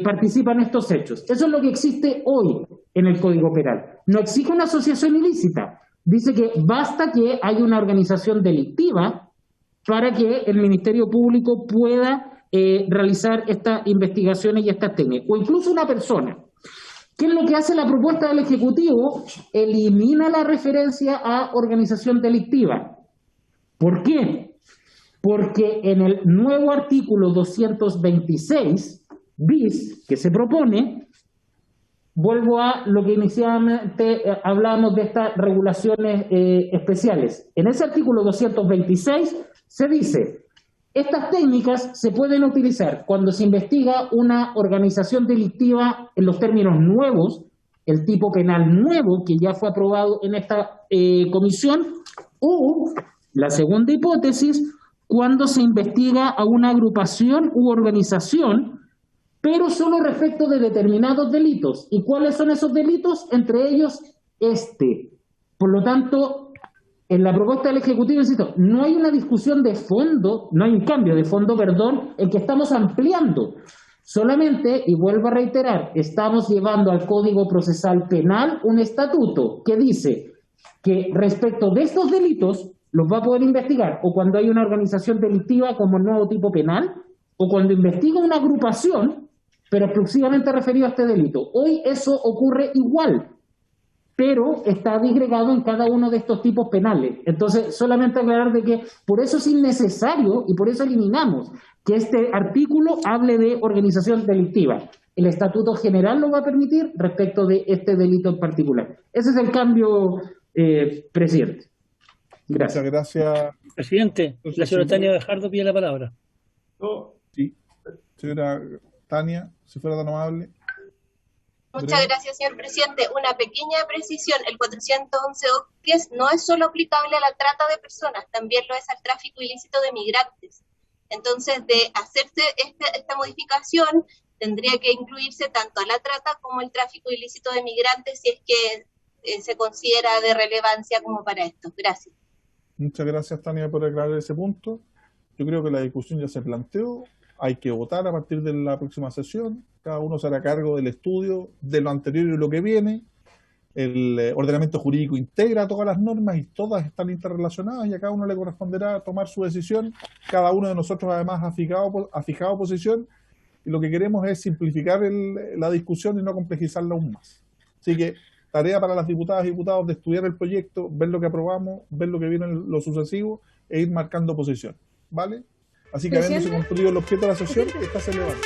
Speaker 6: participa en estos hechos. Eso es lo que existe hoy en el Código Penal. No exige una asociación ilícita. Dice que basta que haya una organización delictiva para que el Ministerio Público pueda realizar estas investigaciones y estas técnicas. O incluso una persona. ¿Qué es lo que hace la propuesta del Ejecutivo? Elimina la referencia a organización delictiva. ¿Por qué? Porque en el nuevo artículo 226 bis que se propone, vuelvo a lo que inicialmente hablábamos de estas regulaciones especiales. En ese artículo 226 se dice: estas técnicas se pueden utilizar cuando se investiga una organización delictiva en los términos nuevos, el tipo penal nuevo que ya fue aprobado en esta comisión, o la segunda hipótesis, cuando se investiga a una agrupación u organización, pero solo respecto de determinados delitos. ¿Y cuáles son esos delitos? Entre ellos, Por lo tanto, en la propuesta del Ejecutivo, insisto, no hay una discusión de fondo, no hay un cambio de fondo, perdón, en que estamos ampliando. Solamente, y vuelvo a reiterar, estamos llevando al Código Procesal Penal un estatuto que dice que respecto de estos delitos los va a poder investigar o cuando hay una organización delictiva como el nuevo tipo penal, o cuando investiga una agrupación, pero exclusivamente referido a este delito. Hoy eso ocurre igual. pero está disgregado en cada uno de estos tipos penales. Entonces, solamente aclarar de que por eso es innecesario y por eso eliminamos que este artículo hable de organización delictiva. El Estatuto General lo va a permitir respecto de este delito en particular. Ese es el cambio, presidente. Gracias.
Speaker 1: Muchas gracias.
Speaker 2: Presidente, la señora Tania Gajardo pide la palabra.
Speaker 1: Sí, señora Tania, si fuera tan amable.
Speaker 14: Muchas gracias, señor presidente. Una pequeña precisión. El 411-10 no es solo aplicable a la trata de personas, también lo es al tráfico ilícito de migrantes. Entonces, de hacerse esta modificación, tendría que incluirse tanto a la trata como el tráfico ilícito de migrantes, si es que se considera de relevancia como para esto. Gracias.
Speaker 1: Muchas gracias, Tania, por aclarar ese punto. Yo creo que la discusión ya se planteó. Hay que votar a partir de la próxima sesión. Cada uno se hará cargo del estudio, de lo anterior y lo que viene. El ordenamiento jurídico integra todas las normas y todas están interrelacionadas y a cada uno le corresponderá tomar su decisión. Cada uno de nosotros además ha fijado posición y lo que queremos es simplificar la discusión y no complejizarla aún más. Así que tarea para las diputadas y diputados de estudiar el proyecto, ver lo que aprobamos, ver lo que viene en lo sucesivo e ir marcando posición. ¿Vale? Así que habiéndose cumplido el objeto de la sesión, está celebrando.